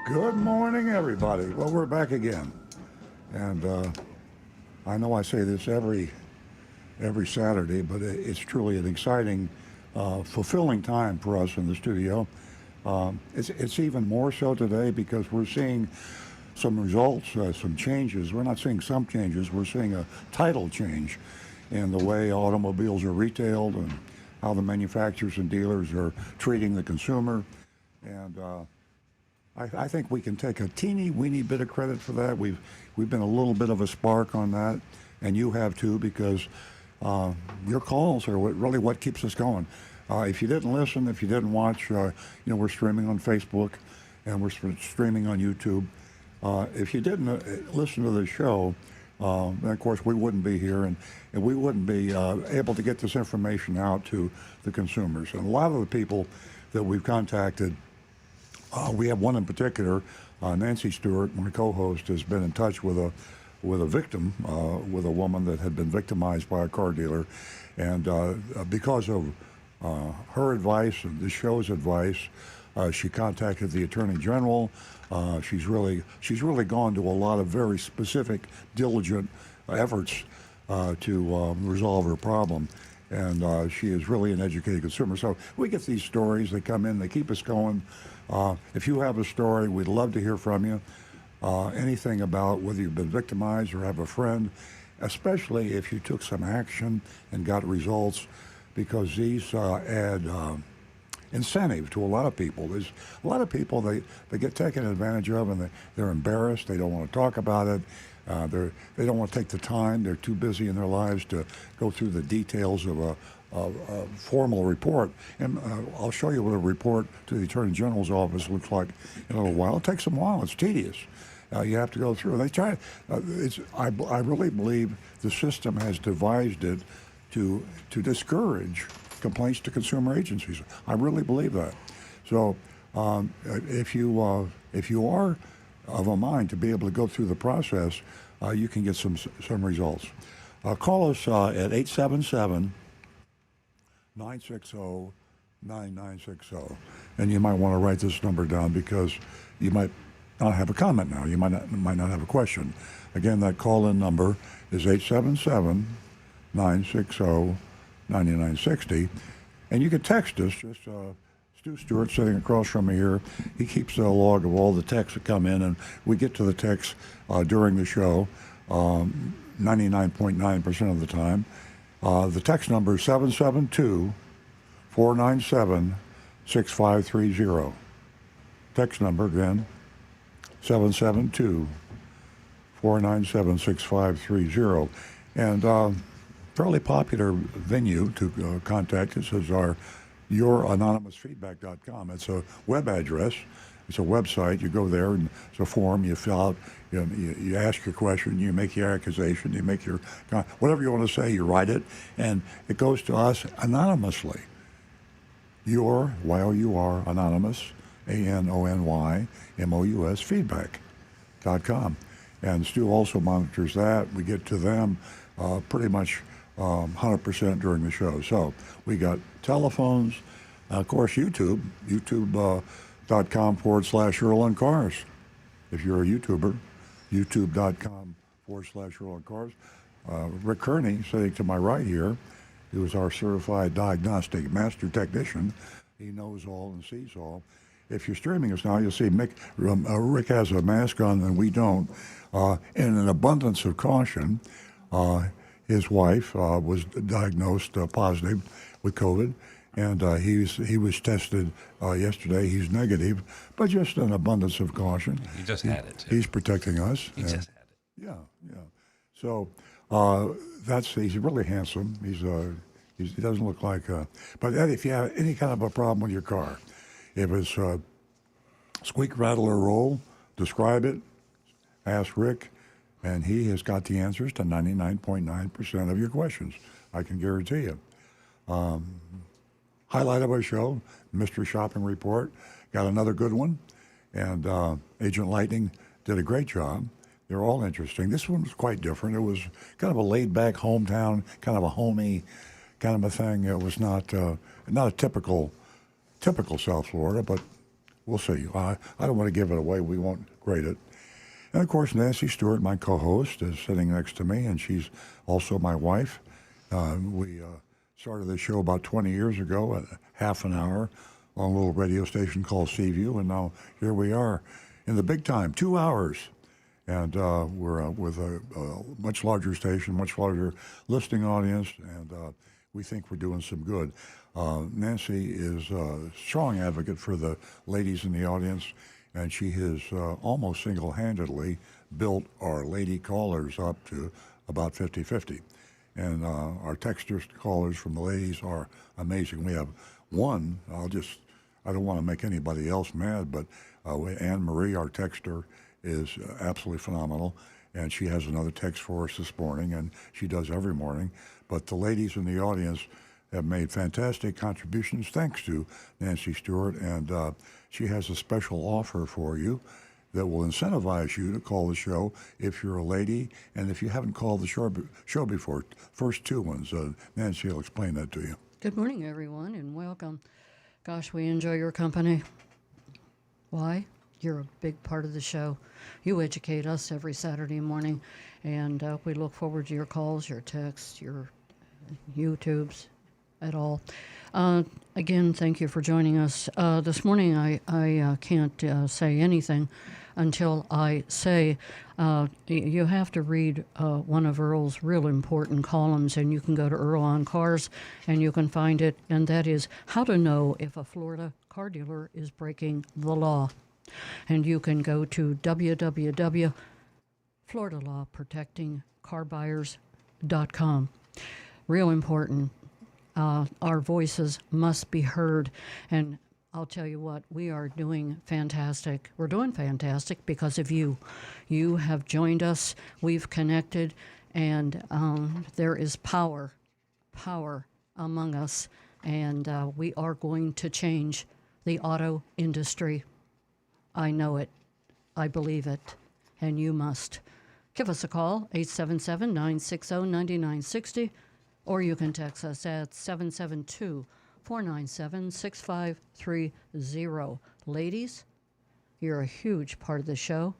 Good morning, everybody. Well, we're back again, and I know I say this every Saturday, but it's truly an exciting, fulfilling time for us in the studio. It's even more so today because we're seeing some results, some changes. We're not seeing some changes. We're seeing a tidal change in the way automobiles are retailed and how the manufacturers and dealers are treating the consumer, and I think we can take a teeny weeny bit of credit for that. We've been a little bit of a spark on that, and you have too, because your calls are what keeps us going. If you didn't listen, if you didn't watch, we're streaming on Facebook, and we're streaming on YouTube. If you didn't listen to the show, then of course we wouldn't be here, and we wouldn't be able to get this information out to the consumers. And a lot of the people that we've contacted. We have one in particular, Nancy Stewart, my co-host, has been in touch with a victim, with a woman that had been victimized by a car dealer, and because of her advice and the show's advice, she contacted the Attorney General. She's really gone to a lot of very specific, diligent efforts to resolve her problem. And she is really an educated consumer. So we get these stories, they come in, they keep us going. If you have a story, we'd love to hear from you. Anything about whether you've been victimized or have a friend, especially if you took some action and got results, because these add incentive to a lot of people. There's a lot of people they get taken advantage of, and they're embarrassed. They don't want to talk about it. They don't want to take the time. They're too busy in their lives to go through the details of a formal report. And I'll show you what a report to the Attorney General's office looks like in a little while. It takes them a while. It's tedious. You have to go through. They try. I really believe the system has devised it to discourage complaints to consumer agencies. I really believe that. So if you are of a mind to be able to go through the process, you can get some results. Call us at 877 960 9960. And you might want to write this number down because you might not have a comment now. You might not have a question. Again, that call-in number is 877 960 9960. And you can text us. Just Stu Stewart sitting across from me here. He keeps a log of all the texts that come in, and we get to the texts during the show 99.9% of the time. The text number is 772-497-6530. Text number again, 772-497-6530. And fairly popular venue to contact us is our youranonymousfeedback.com. It's a web address. It's a website. You go there, and it's a form. You fill out. You ask your question. You make your accusation. You make your whatever you want to say. You write it, and it goes to us anonymously. Y-O-U-R anonymous, ANONYMOUS feedback.com. And Stu also monitors that. We get to them pretty much 100% during the show. So we got telephones, of course, YouTube.com/Earl on Cars. If you're a YouTuber, YouTube.com/Earl on Cars. Rick Kearney, sitting to my right here, who is our certified diagnostic master technician. He knows all and sees all. If you're streaming us now, you'll see Rick has a mask on and we don't. In an abundance of caution, his wife was diagnosed positive with COVID, and he was tested yesterday. He's negative, but just an abundance of caution. He just had it. He's protecting us. He just had it. Yeah. So he's really handsome. He doesn't look like. But Ed, if you have any kind of a problem with your car, if it's squeak, rattle, or roll, describe it. Ask Rick. And he has got the answers to 99.9% of your questions. I can guarantee you. Highlight of our show, Mystery Shopping Report. Got another good one. And Agent Lightning did a great job. They're all interesting. This one was quite different. It was kind of a laid-back hometown, kind of a homey kind of a thing. It was not a typical South Florida, but We'll see. I don't want to give it away. We won't grade it. And of course, Nancy Stewart, my co-host, is sitting next to me, and she's also my wife. We started this show about 20 years ago, at half an hour, on a little radio station called Seaview, and now here we are in the big time, 2 hours. And we're with a much larger station, much larger listening audience, and we think we're doing some good. Nancy is a strong advocate for the ladies in the audience, and she has almost single-handedly built our lady callers up to about 50-50. And our texters callers from the ladies are amazing. We have one, I don't want to make anybody else mad, but Anne Marie, our texter, is absolutely phenomenal. And she has another text for us this morning, and she does every morning. But the ladies in the audience have made fantastic contributions thanks to Nancy Stewart, and she has a special offer for you that will incentivize you to call the show if you're a lady and if you haven't called the show before. First two ones. Nancy will explain that to you. Good morning, everyone, and welcome. Gosh, we enjoy your company. Why? You're a big part of the show. You educate us every Saturday morning, and we look forward to your calls, your texts, your YouTubes, at all. Again, thank you for joining us. This morning, I can't say anything until I say you have to read one of Earl's real important columns, and you can go to Earl on Cars, and you can find it, and that is how to know if a Florida car dealer is breaking the law. And you can go to www.floridalawprotectingcarbuyers.com. Real important. Our voices must be heard, and I'll tell you what, we are doing fantastic. We're doing fantastic because of you. You have joined us, we've connected, and there is power among us, and we are going to change the auto industry. I know it, I believe it, and you must. Give us a call, 877-960-9960, or you can text us at 772-497-6530. Ladies, you're a huge part of the show.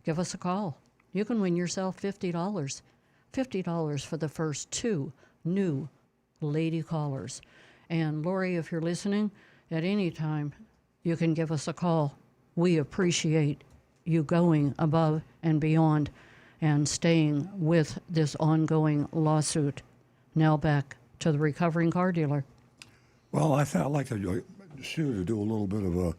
Give us a call. You can win yourself $50. $50 for the first two new lady callers. And Lori, if you're listening, at any time, you can give us a call. We appreciate you going above and beyond and staying with this ongoing lawsuit. Now back to the recovering car dealer. Well, I'd like to do a little bit of a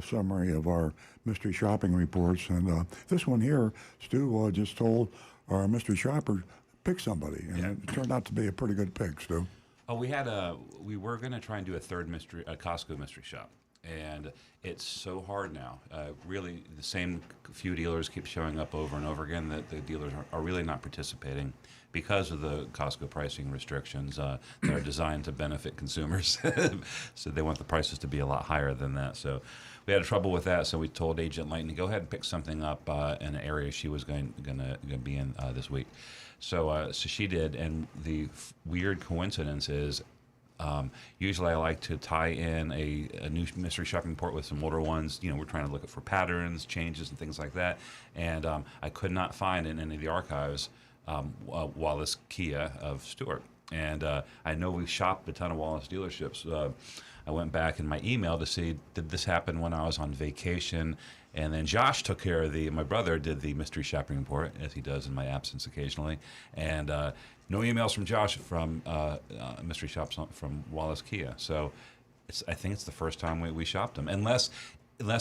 summary of our mystery shopping reports. And this one here, Stu just told our mystery shopper, pick somebody. And it turned out to be a pretty good pick, Stu. Oh, we were going to try and do a third Costco mystery shop. And it's so hard now. Really, the same few dealers keep showing up over and over again that the dealers are really not participating because of the Costco pricing restrictions that are designed to benefit consumers. So they want the prices to be a lot higher than that. So we had trouble with that. So we told Agent Lightning, go ahead and pick something up in an area she was going to be in this week. So she did. And the weird coincidence is, usually I like to tie in a new mystery shopping report with some older ones. You know, we're trying to look for patterns, changes, and things like that. And I could not find in any of the archives Wallace Kia of Stewart. And I know we've shopped a ton of Wallace dealerships. I went back in my email to see, did this happen when I was on vacation? And then Josh took care of my brother did the mystery shopping report, as he does in my absence occasionally. And no emails from Josh from mystery shops from Wallace Kia. So I think it's the first time we shopped them. Unless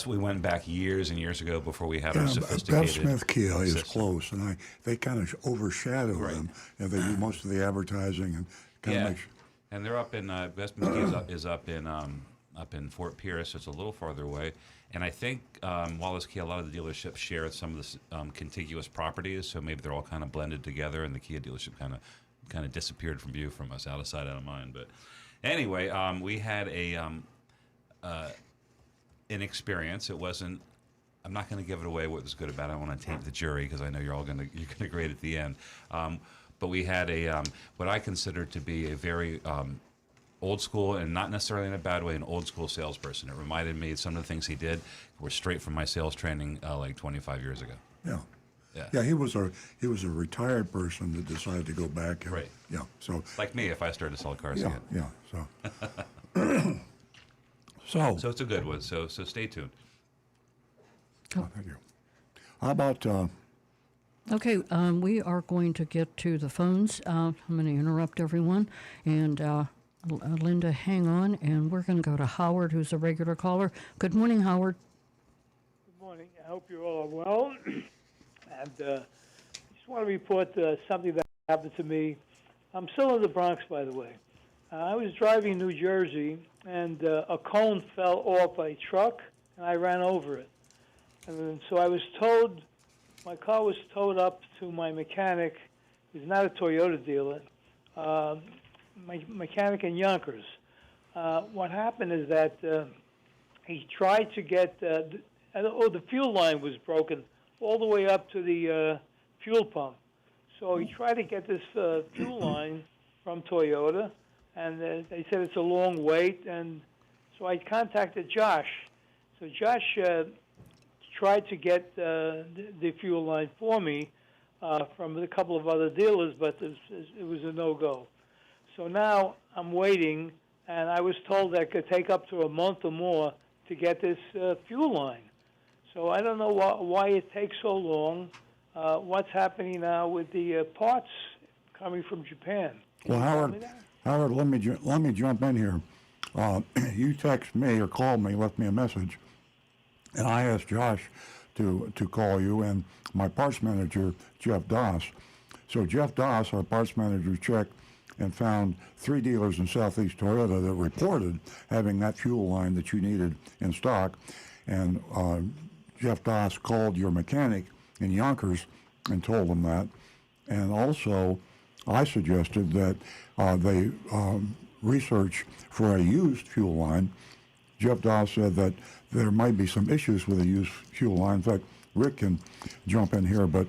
we went back years and years ago before we had our sophisticated Beth Smith Kia is system. Close, and they kind of overshadow them, and they do most of the advertising and kind of make sure. And they're up in Beth Smith Kia is up in Fort Pierce. It's a little farther away. And I think Wallace Kia, a lot of the dealerships share some of the contiguous properties, so maybe they're all kind of blended together, and the Kia dealership kind of disappeared from view from us, out of sight, out of mind. But anyway, we had an experience. It wasn't. I'm not going to give it away what was good about it. I want to taint the jury because I know you're going to grade at the end. But we had what I consider to be a very old school, and not necessarily in a bad way, an old school salesperson. It reminded me some of the things he did were straight from my sales training like 25 years ago. Yeah. Yeah. Yeah, he was a retired person that decided to go back. And, Right. Yeah. So. Like me, if I started to sell cars Yeah. again. Yeah. So. So it's a good one. So stay tuned. Oh, thank you. How about? Okay, we are going to get to the phones. I'm going to interrupt everyone. And Linda, hang on. And we're going to go to Howard, who's a regular caller. Good morning, Howard. Good morning. I hope you all are well. And just want to report something that happened to me. I'm still in the Bronx, by the way. I was driving in New Jersey, and a cone fell off a truck, and I ran over it. And then, so I was towed, my car was towed up to my mechanic, who's not a Toyota dealer, my mechanic in Yonkers. What happened is that he tried to get, the fuel line was broken all the way up to the fuel pump. So he tried to get this fuel line from Toyota, and they said it's a long wait, and so I contacted Josh. So Josh tried to get the fuel line for me from a couple of other dealers, but it was a no-go. So now I'm waiting, and I was told that it could take up to a month or more to get this fuel line. So I don't know why it takes so long. What's happening now with the parts coming from Japan? Well, Howard, let me jump in here. You text me or called me, left me a message, and I asked Josh to call you and my parts manager, Jeff Doss. So Jeff Doss, our parts manager, checked and found 3 dealers in Southeast Toyota that reported having that fuel line that you needed in stock. And Jeff Doss called your mechanic in Yonkers and told him that. And also, I suggested that they research for a used fuel line. Jeff Doss said that there might be some issues with a used fuel line. In fact, Rick can jump in here, but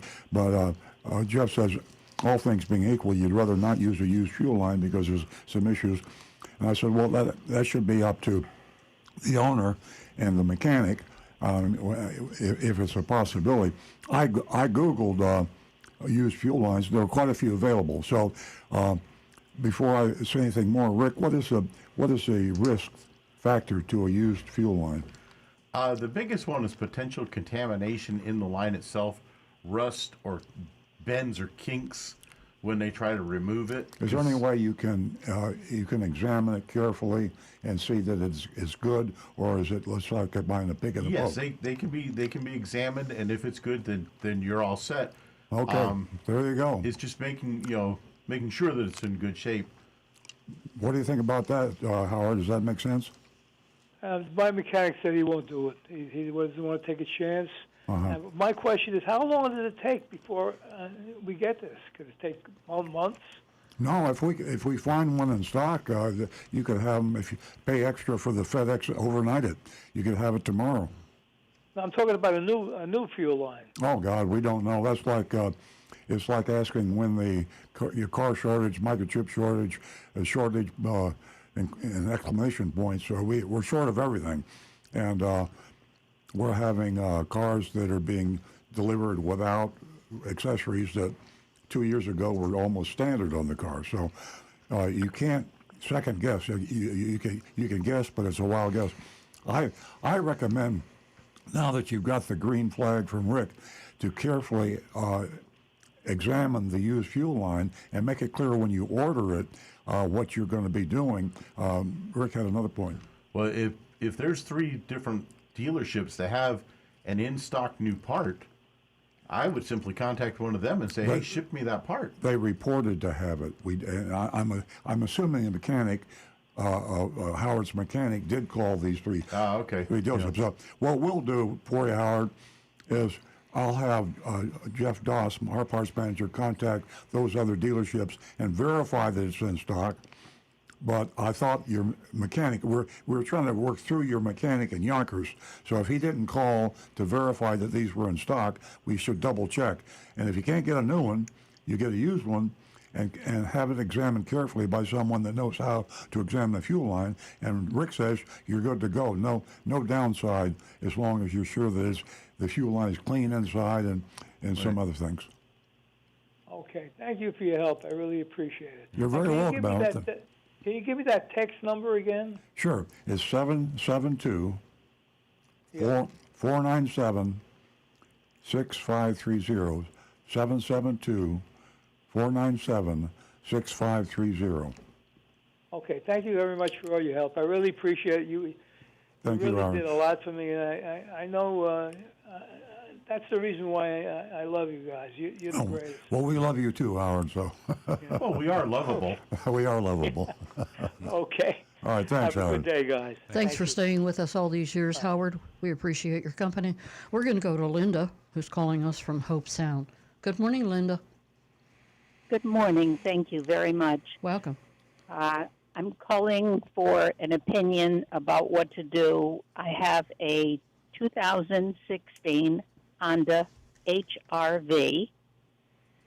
Jeff says, all things being equal, you'd rather not use a used fuel line because there's some issues. And I said, well, that should be up to the owner and the mechanic if it's a possibility. I Googled used fuel lines. There are quite a few available. So before I say anything more, Rick, what is the risk factor to a used fuel line? The biggest one is potential contamination in the line itself, rust or bends or kinks when they try to remove it. Is there any way you can examine it carefully and see that it's good, or is it looks like buying a pig in a Yes, boat? they can be examined, and if it's good, then you're all set. Okay, there you go. It's just making sure that it's in good shape. What do you think about that, Howard? Does that make sense? My mechanic said he won't do it. He doesn't want to take a chance. Uh-huh. My question is, how long does it take before we get this? Could it take months? No, if we find one in stock, you could have them. If you pay extra for the FedEx, overnight it. You could have it tomorrow. No, I'm talking about a new fuel line. Oh God, we don't know. That's like it's like asking when your car shortage, microchip shortage, shortage, and exclamation points. So we're short of everything, and we're having cars that are being delivered without accessories that 2 years ago were almost standard on the car. So you can't second guess. You can guess, but it's a wild guess. I recommend, now that you've got the green flag from Rick, to carefully examine the used fuel line and make it clear when you order it what you're going to be doing. Rick had another point. Well, if there's 3 different dealerships that have an in-stock new part, I would simply contact one of them and say, hey, ship me that part. They reported to have it. I'm assuming the mechanic, Howard's mechanic, did call these 3. Okay. 3 dealerships. So what we'll do for you, Howard, is I'll have Jeff Doss, our parts manager, contact those other dealerships and verify that it's in stock. But I thought your mechanic, we were trying to work through your mechanic in Yonkers. So if he didn't call to verify that these were in stock, we should double check. And if you can't get a new one, you get a used one, and have it examined carefully by someone that knows how to examine the fuel line. And Rick says you're good to go. No downside as long as you're sure that the fuel line is clean inside and some other things. Okay, thank you for your help. I really appreciate it. You're very welcome, Al. Can you give me that text number again? Sure. It's 772 Yeah. 497 6530. 772 497 6530. Okay, thank you very much for all your help. I really appreciate it. You Thank you, really Aaron. did a lot for me, and I know that's the reason why I love you guys. You're the greatest. Well, we love you too, Howard, so Well, we are lovable. we are lovable. Okay. All right, thanks, Have a Howard. good day, guys. Thanks Thank for you. staying with us all these years, Howard. We appreciate your company. We're going to go to Linda, who's calling us from Hope Sound. Good morning, Linda. Good morning. Thank you very much. Welcome. I'm calling for an opinion about what to do. I have a 2016 Honda HR-V,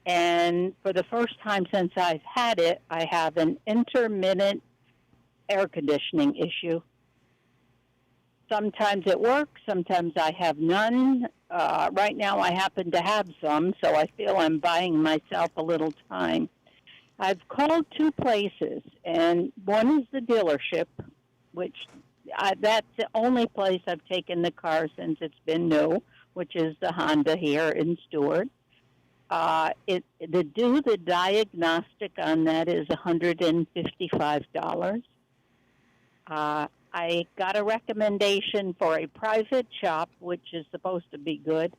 and for the first time since I've had it, I have an intermittent air conditioning issue. Sometimes it works, sometimes I have none. Right now I happen to have some, so I feel I'm buying myself a little time. I've called two places, and one is the dealership, which that's the only place I've taken the car since it's been new, which is the Honda here in Stewart. To do the diagnostic on that is $155. I got a recommendation for a private shop, which is supposed to be good,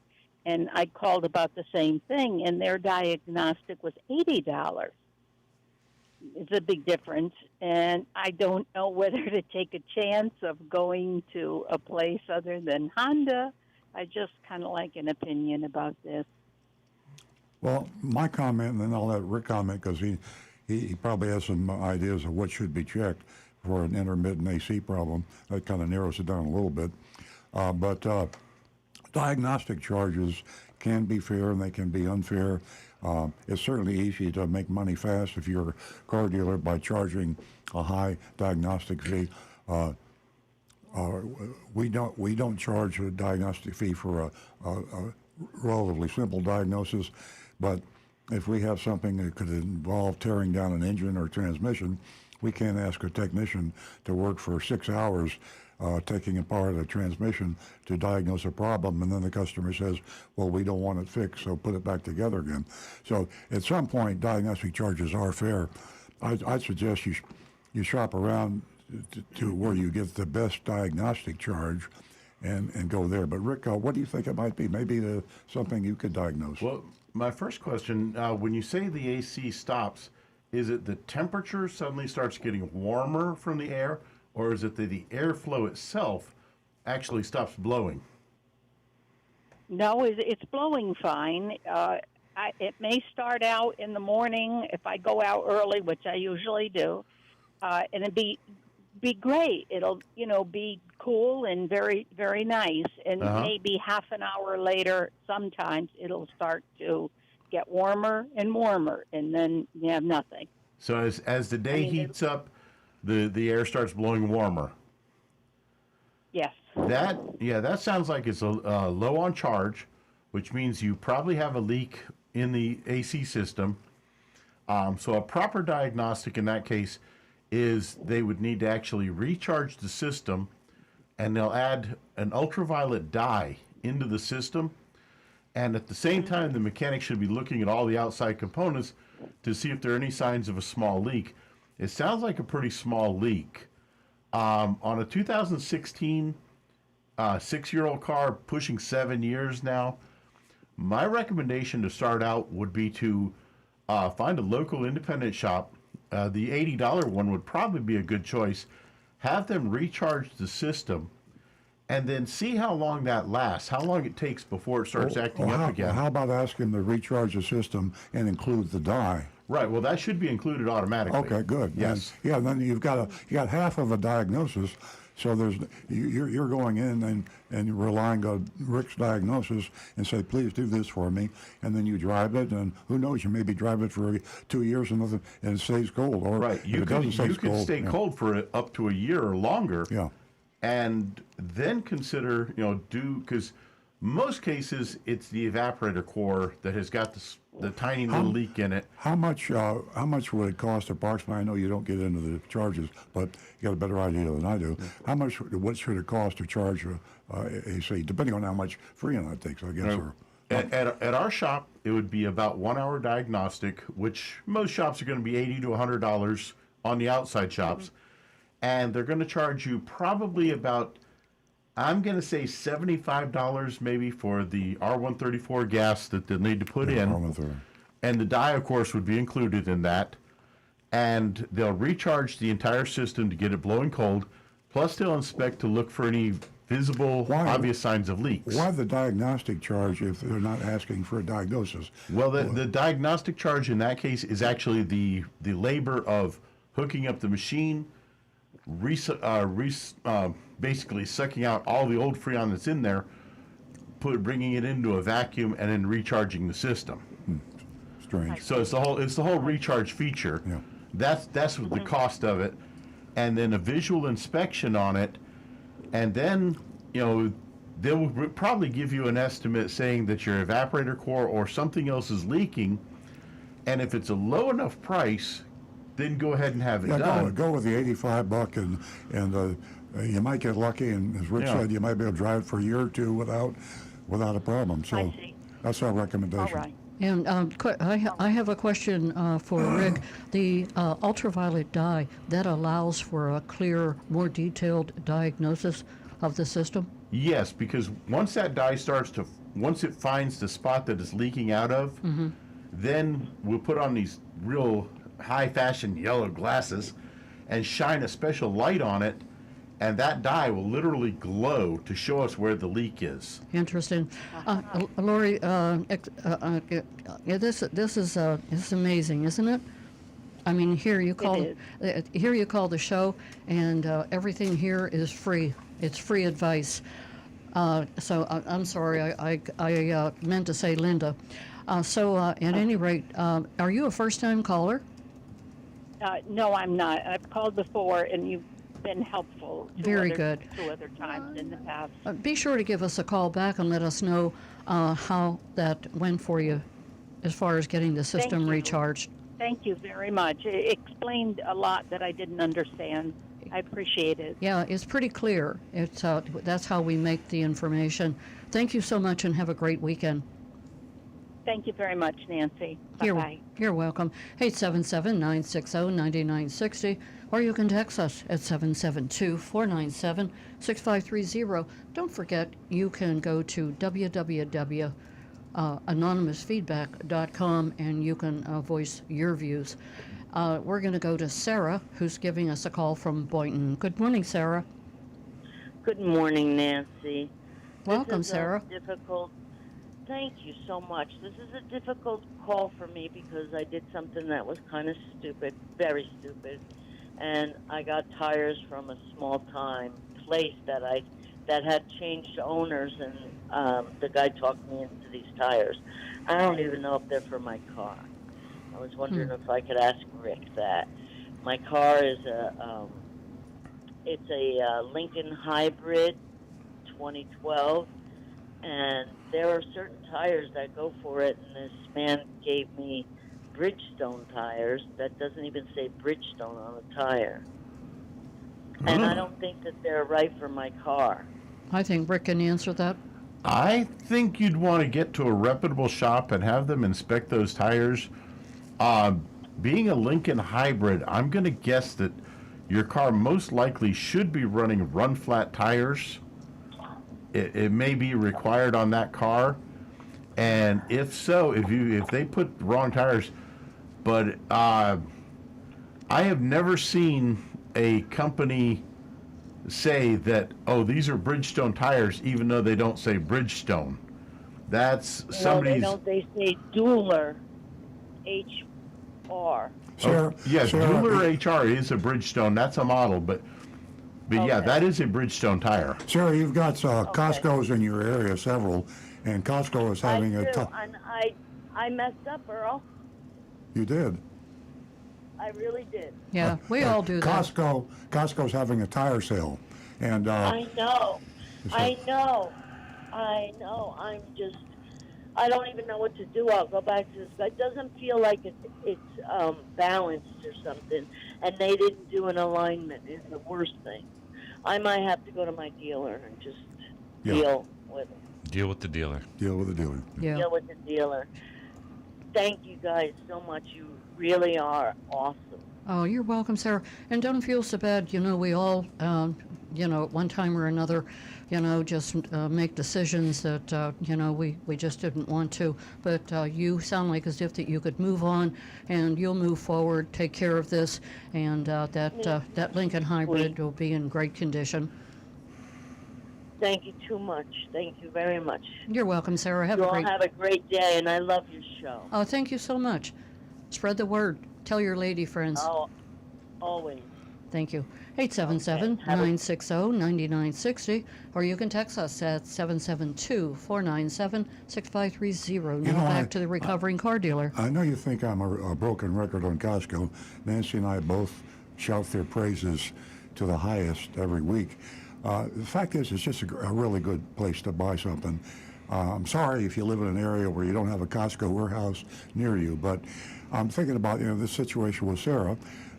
and I called about the same thing, and their diagnostic was $80. It's a big difference, and I don't know whether to take a chance of going to a place other than Honda. I just kind of like an opinion about this. Well, my comment, and then I'll let Rick comment because he probably has some ideas of what should be checked for an intermittent AC problem. That kind of narrows it down a little bit. But diagnostic charges can be fair and they can be unfair. It's certainly easy to make money fast if you're a car dealer by charging a high diagnostic fee. We don't charge a diagnostic fee for a relatively simple diagnosis, but if we have something that could involve tearing down an engine or transmission, we can't ask a technician to work for 6 hours taking apart a transmission to diagnose a problem, and then the customer says, well, we don't want it fixed, so put it back together again. So at some point, diagnostic charges are fair. I'd suggest you shop around to where you get the best diagnostic charge and go there. But Rick, what do you think it might be? Maybe something you could diagnose. Well, my first question, when you say the AC stops, is it the temperature suddenly starts getting warmer from the air, or is it that the airflow itself actually stops blowing? No, it's blowing fine. It may start out in the morning if I go out early, which I usually do, and it'd be great. It'll be cool and very, very nice. And maybe half an hour later, sometimes it'll start to get warmer and warmer, and then you have nothing. So as the day heats up, the air starts blowing warmer. Yes. That sounds like it's low on charge, which means you probably have a leak in the AC system. So a proper diagnostic in that case is they would need to actually recharge the system, and they'll add an ultraviolet dye into the system. And at the same time, the mechanic should be looking at all the outside components to see if there are any signs of a small leak. It sounds like a pretty small leak. On a 2016 6-year-old car, pushing 7 years now, my recommendation to start out would be to find a local independent shop. The $80 one would probably be a good choice. Have them recharge the system, and then see how long that lasts, how long it takes before it starts acting up again. How about asking them to recharge the system and include the dye? Right. Well, that should be included automatically. Okay, good. Yes. And then you got half of a diagnosis. So you're going in and you're relying on Rick's diagnosis and say, please do this for me, and then you drive it, and who knows, you maybe drive it for 2 years and nothing, and it stays cold, or Right. if You it could doesn't stay cold, stay cold for up to a year or longer. Yeah. And then consider, because most cases it's the evaporator core that has got the tiny little leak in it. How much would it cost approximately? I know you don't get into the charges, but you got a better idea than I do. What should it cost to charge a AC, depending on how much Freon it takes, I guess. Or At our shop, it would be about 1 hour diagnostic, which most shops are going to be $80 to $100 on the outside shops. And they're going to charge you probably about, I'm going to say $75 maybe for the R134 gas that they need to put in. R130. And the dye, of course, would be included in that. And they'll recharge the entire system to get it blowing cold. Plus, they'll inspect to look for any visible, obvious signs of leaks. Why the diagnostic charge if they're not asking for a diagnosis? Well, the diagnostic charge in that case is actually the labor of hooking up the machine, basically sucking out all the old Freon that's in there, bringing it into a vacuum, and then recharging the system. Strange. So it's the whole recharge feature. Yeah. That's what the cost of it, and then a visual inspection on it, and then they will probably give you an estimate saying that your evaporator core or something else is leaking, and if it's a low enough price, then go ahead and have it done. Go with the $85 and you might get lucky, and as Rich said, you might be able to drive for a year or two without a problem. So I see. that's our recommendation. All right. And I have a question for Rick. The ultraviolet dye, that allows for a clear, more detailed diagnosis of the system? Yes, because once that dye once it finds the spot that it's leaking out of, then we'll put on these real high-fashion yellow glasses and shine a special light on it, and that dye will literally glow to show us where the leak is. Interesting. Lori, this is amazing, isn't it? I mean, here you call the show, and everything here is free. It's free advice. So I'm sorry, I meant to say Linda. At any rate, are you a first-time caller? No, I'm not. I've called before, and you've been helpful. Very good. 2 other times in the past. Be sure to give us a call back and let us know how that went for you as far as getting the system you. recharged. Thank you very much. It explained a lot that I didn't understand. I appreciate it. Yeah, it's pretty clear. It's that's how we make the information. Thank you so much, and have a great weekend. Thank you very much, Nancy. Bye-bye. You're welcome. 877-960-9960, or you can text us at 772-497-6530. Don't forget, you can go to www.anonymousfeedback.com, and you can voice your views. We're going to go to Sarah, who's giving us a call from Boynton. Good morning, Sarah. Good morning, Nancy. Welcome, Sarah. Thank you so much. This is a difficult call for me because I did something that was kind of stupid, very stupid, and I got tires from a small-time place that had changed owners, and the guy talked me into these tires. I don't even know if they're for my car. I was wondering if I could ask Rick that. My car is it's a Lincoln Hybrid 2012, and there are certain tires that go for it, and this man gave me Bridgestone tires that doesn't even say Bridgestone on the tire. And I don't think that they're right for my car. I think Rick can answer that. I think you'd want to get to a reputable shop and have them inspect those tires. Being a Lincoln Hybrid, I'm going to guess that your car most likely should be running run-flat tires. It may be required on that car, and if so, if they put the wrong tires, but I have never seen a company say that, oh, these are Bridgestone tires, even though they don't say Bridgestone. That's somebody's. Well, they say Dueler, HR. Sarah, Yes, Sarah, Dueler HR is a Bridgestone. That's a model, but But yeah, Okay. that is a Bridgestone tire. Sarah, you've got Costco's in your area, several, and Costco is having I a. do, and I messed up, Earl. You did. I really did. Yeah, we all do that. Costco's having a tire sale, and I know. So- I know. I know. I don't even know what to do. I'll go back to this. It doesn't feel like it's balanced or something, and they didn't do an alignment is the worst thing. I might have to go to my dealer and just Yeah. deal with it. Deal with the dealer. deal with the dealer. Yeah. Deal with the dealer. Thank you guys so much. You really are awesome. Oh, you're welcome, Sarah. And don't feel so bad. You know, we all, at one time or another, just make decisions that, we just didn't want to. But you sound like as if that you could move on and you'll move forward, take care of this, and that Lincoln Hybrid will be in great condition. Thank you too much. Thank you very much. You're welcome, Sarah. Have You a all great. have a great day, and I love your show. Oh, thank you so much. Spread the word. Tell your lady friends. Oh, always. Thank you. 877-960-9960, or you can text us at 772-497-6530. Now know, back to the recovering car dealer. I know you think I'm a broken record on Costco. Nancy and I both shout their praises to the highest every week. The fact is, it's just a really good place to buy something. I'm sorry if you live in an area where you don't have a Costco warehouse near you, but I'm thinking about this situation with Sarah.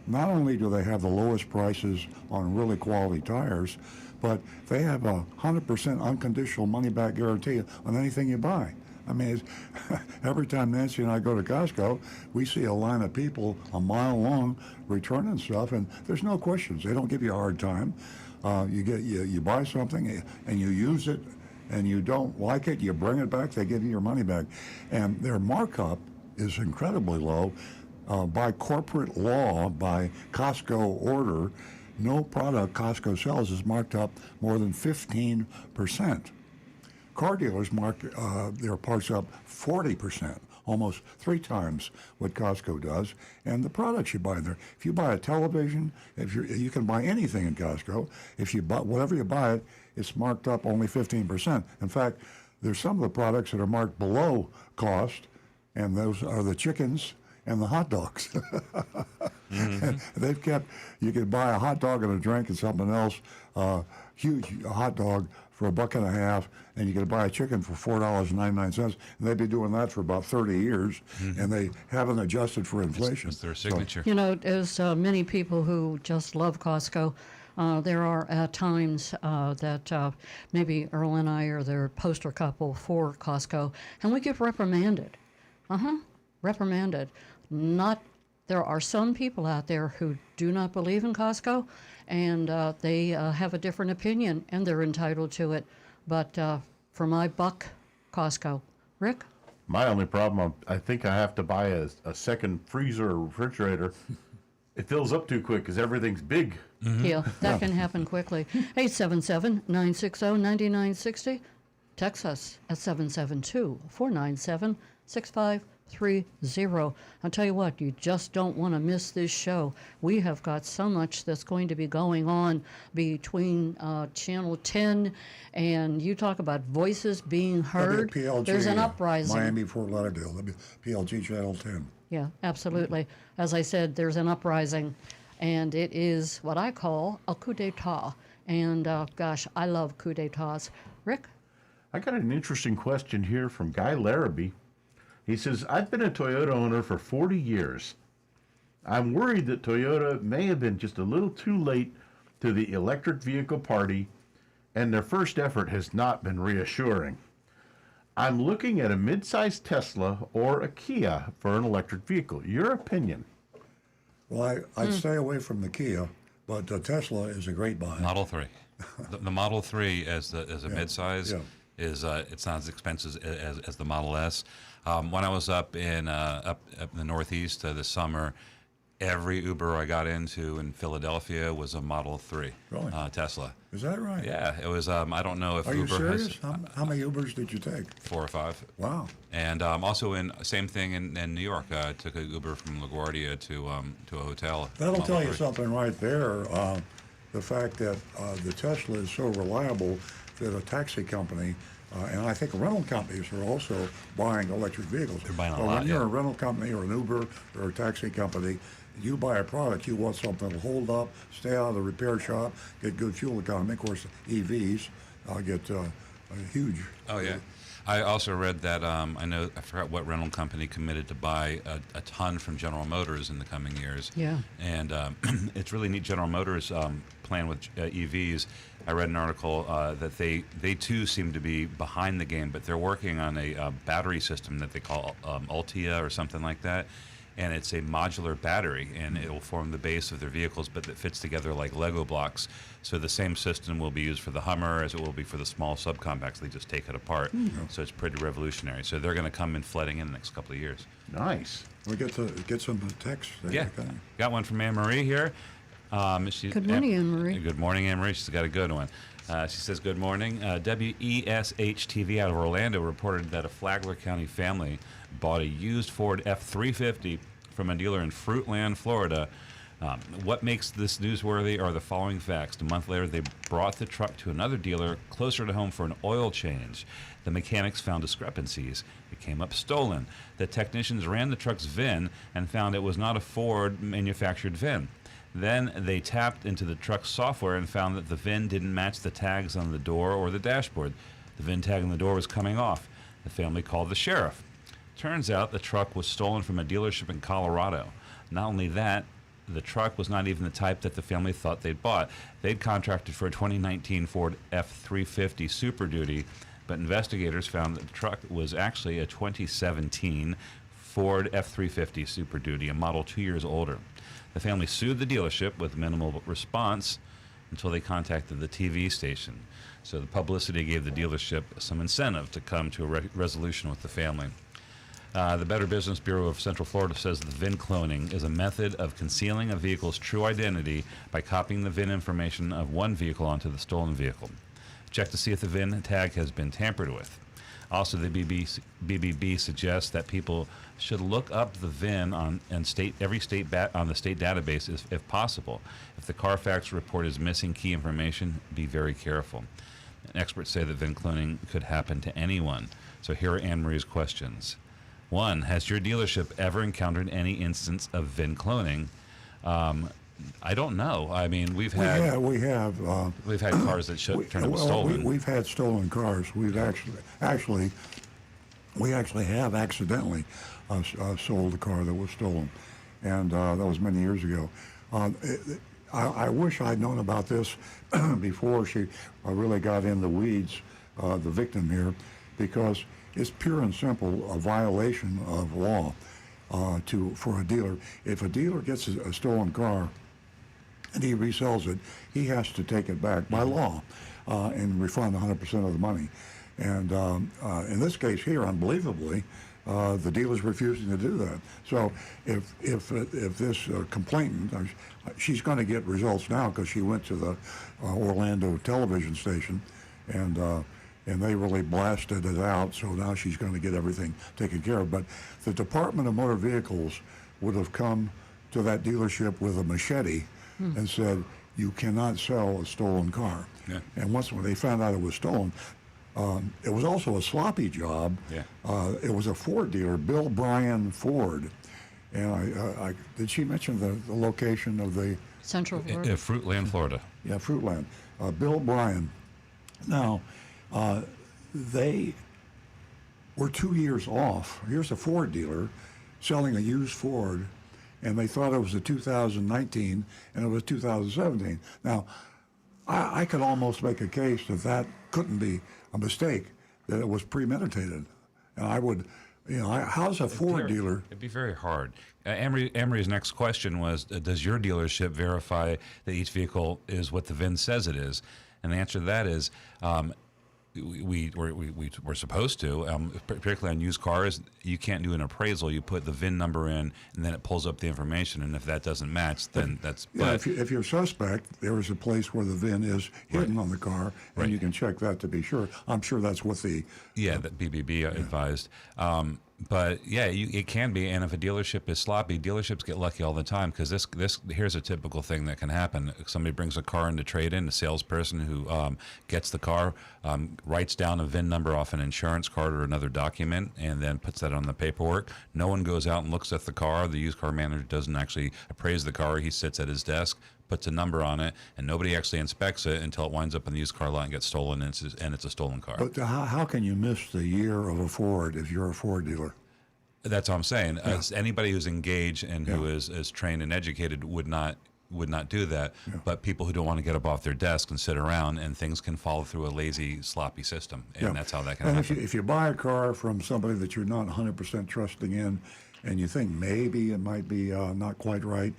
Not only do they have the lowest prices on really quality tires, but they have a 100% unconditional money-back guarantee on anything you buy. I mean, every time Nancy and I go to Costco, we see a line of people a mile long returning stuff, and there's no questions. They don't give you a hard time. You buy something and you use it, and you don't like it, you bring it back, they give you your money back. And their markup is incredibly low. By corporate law, by Costco order, no product Costco sells is marked up more than 15%. Car dealers mark their parts up 40%, almost 3 times what Costco does. And the products you buy there, if you buy a television, you can buy anything in Costco. If you buy whatever you buy it, it's marked up only 15%. In fact, there's some of the products that are marked below cost, and those are the chickens and the hot dogs. And they've kept, you could buy a hot dog and a drink and something else, huge hot dog for $1.50, and you could buy a chicken for $4.99, and they've been doing that for about 30 years, and they haven't adjusted for inflation. It's their signature. As many people who just love Costco, there are at times that maybe Earl and I are their poster couple for Costco, and we get reprimanded. Reprimanded. There are some people out there who do not believe in Costco, and they have a different opinion, and they're entitled to it. But for my buck, Costco. Rick? My only problem, I think I have to buy a second freezer or refrigerator. It fills up too quick because everything's big. Yeah, that can happen quickly. 877-960-9960. Text us at 772-497-6530. I'll tell you what, you just don't want to miss this show. We have got so much that's going to be going on between Channel 10 and you talk about voices being heard. PLG, There's an uprising. Miami, Fort Lauderdale, PLG Channel 10. Yeah, absolutely. As I said, there's an uprising, and it is what I call a coup d'etat. And gosh, I love coup d'etats. Rick? I got an interesting question here from Guy Larrabee. He says, I've been a Toyota owner for 40 years. I'm worried that Toyota may have been just a little too late to the electric vehicle party, and their first effort has not been reassuring. I'm looking at a mid-sized Tesla or a Kia for an electric vehicle. Your opinion? Well, I'd stay away from the Kia, but the Tesla is a great buy. Model 3. The Model 3 as a midsize yeah. is it's not as expensive as the Model S. When I was up in the Northeast this summer, every Uber I got into in Philadelphia was a Model 3 Really? Tesla. Is that right? Yeah, it was. I don't know if Are you Uber serious? has How many Ubers did you take? 4 or 5. Wow. And also same thing in New York. I took an Uber from LaGuardia to a hotel. That'll Model tell you 3. something right there. the fact that the Tesla is so reliable that a taxi company, and I think rental companies are also buying electric vehicles. They're buying a But lot, when you're yeah. a rental company or an Uber or a taxi company, you buy a product, you want something that'll hold up, stay out of the repair shop, get good fuel economy. Of course, EVs get a huge. Oh yeah. I also read that I forgot what rental company committed to buy a ton from General Motors in the coming years. Yeah. And it's really neat. General Motors plan with EVs. I read an article that they too seem to be behind the game, but they're working on a battery system that they call Altia or something like that. And it's a modular battery, and it will form the base of their vehicles, but that fits together like Lego blocks. So the same system will be used for the Hummer as it will be for the small subcompacts. They just take it apart. So it's pretty revolutionary. So they're going to come in flooding in the next couple of years. Nice. We get some text. There, Yeah, okay. got one from Anne Marie here. Good morning, Anne Marie. Good morning, Anne Marie. She's got a good one. She says, "Good morning." WESH-TV out of Orlando reported that a Flagler County family bought a used Ford F-350 from a dealer in Fruitland, Florida. What makes this newsworthy are the following facts. A month later, they brought the truck to another dealer closer to home for an oil change. The mechanics found discrepancies. It came up stolen. The technicians ran the truck's VIN and found it was not a Ford manufactured VIN. Then they tapped into the truck's software and found that the VIN didn't match the tags on the door or the dashboard. The VIN tag on the door was coming off. The family called the sheriff. Turns out the truck was stolen from a dealership in Colorado. Not only that, the truck was not even the type that the family thought they'd bought. They'd contracted for a 2019 Ford F-350 Super Duty, but investigators found that the truck was actually a 2017 Ford F-350 Super Duty, a model 2 years older. The family sued the dealership with minimal response until they contacted the TV station. So the publicity gave the dealership some incentive to come to a resolution with the family. The Better Business Bureau of Central Florida says the Vin cloning is a method of concealing a vehicle's true identity by copying the VIN information of one vehicle onto the stolen vehicle. Check to see if the VIN tag has been tampered with. Also, the BBB suggests that people should look up the VIN on the state database if possible. If the Carfax report is missing key information, be very careful. Experts say that VIN cloning could happen to anyone. So here are Anne Marie's questions. 1, has your dealership ever encountered any instance of VIN cloning? I don't know. I mean, we've had We've had cars that turned out stolen. We've had stolen cars. We've actually have accidentally sold a car that was stolen, and that was many years ago. I wish I'd known about this before she really got in the weeds, the victim here, because it's pure and simple a violation of law for a dealer. If a dealer gets a stolen car and he resells it, he has to take it back by law and refund 100% of the money. And in this case here, unbelievably, the dealer's refusing to do that. So if this complainant, she's going to get results now because she went to the Orlando television station, and they really blasted it out. So now she's going to get everything taken care of. But the Department of Motor Vehicles would have come to that dealership with a machete and said, "You cannot sell a stolen car." Yeah. And when they found out it was stolen, it was also a sloppy job. Yeah. It was a Ford dealer, Bill Bryan Ford. And did she mention the location of the? Central Florida. Fruitland, Florida. Yeah, Fruitland. Bill Bryan. Now, they were 2 years off. Here's a Ford dealer selling a used Ford, and they thought it was a 2019, and it was 2017. Now, I could almost make a case that couldn't be a mistake, that it was premeditated. And I would, how's a Ford dealer? It'd be very hard. Amory's next question was, does your dealership verify that each vehicle is what the VIN says it is? And the answer to that is, we're supposed to, particularly on used cars. You can't do an appraisal. You put the VIN number in, and then it pulls up the information. And if that doesn't match, then that's. Yeah, if you're suspect, there is a place where the VIN is hidden on the car, and you can check that to be sure. I'm sure that's what the. Yeah, that BBB advised. But yeah, it can be. And if a dealership is sloppy, dealerships get lucky all the time because here's a typical thing that can happen. Somebody brings a car into trade-in. The salesperson who gets the car writes down a VIN number off an insurance card or another document, and then puts that on the paperwork. No one goes out and looks at the car. The used car manager doesn't actually appraise the car. He sits at his desk, puts a number on it, and nobody actually inspects it until it winds up in the used car lot and gets stolen, and it's a stolen car. But how can you miss the year of a Ford if you're a Ford dealer? That's what I'm saying. Anybody who's engaged and who is trained and educated would not do that. Yeah. But people who don't want to get up off their desk and sit around, and things can fall through a lazy, sloppy system, and that's how that can And happen. if you buy a car from somebody that you're not 100% trusting in, and you think maybe it might be not quite right,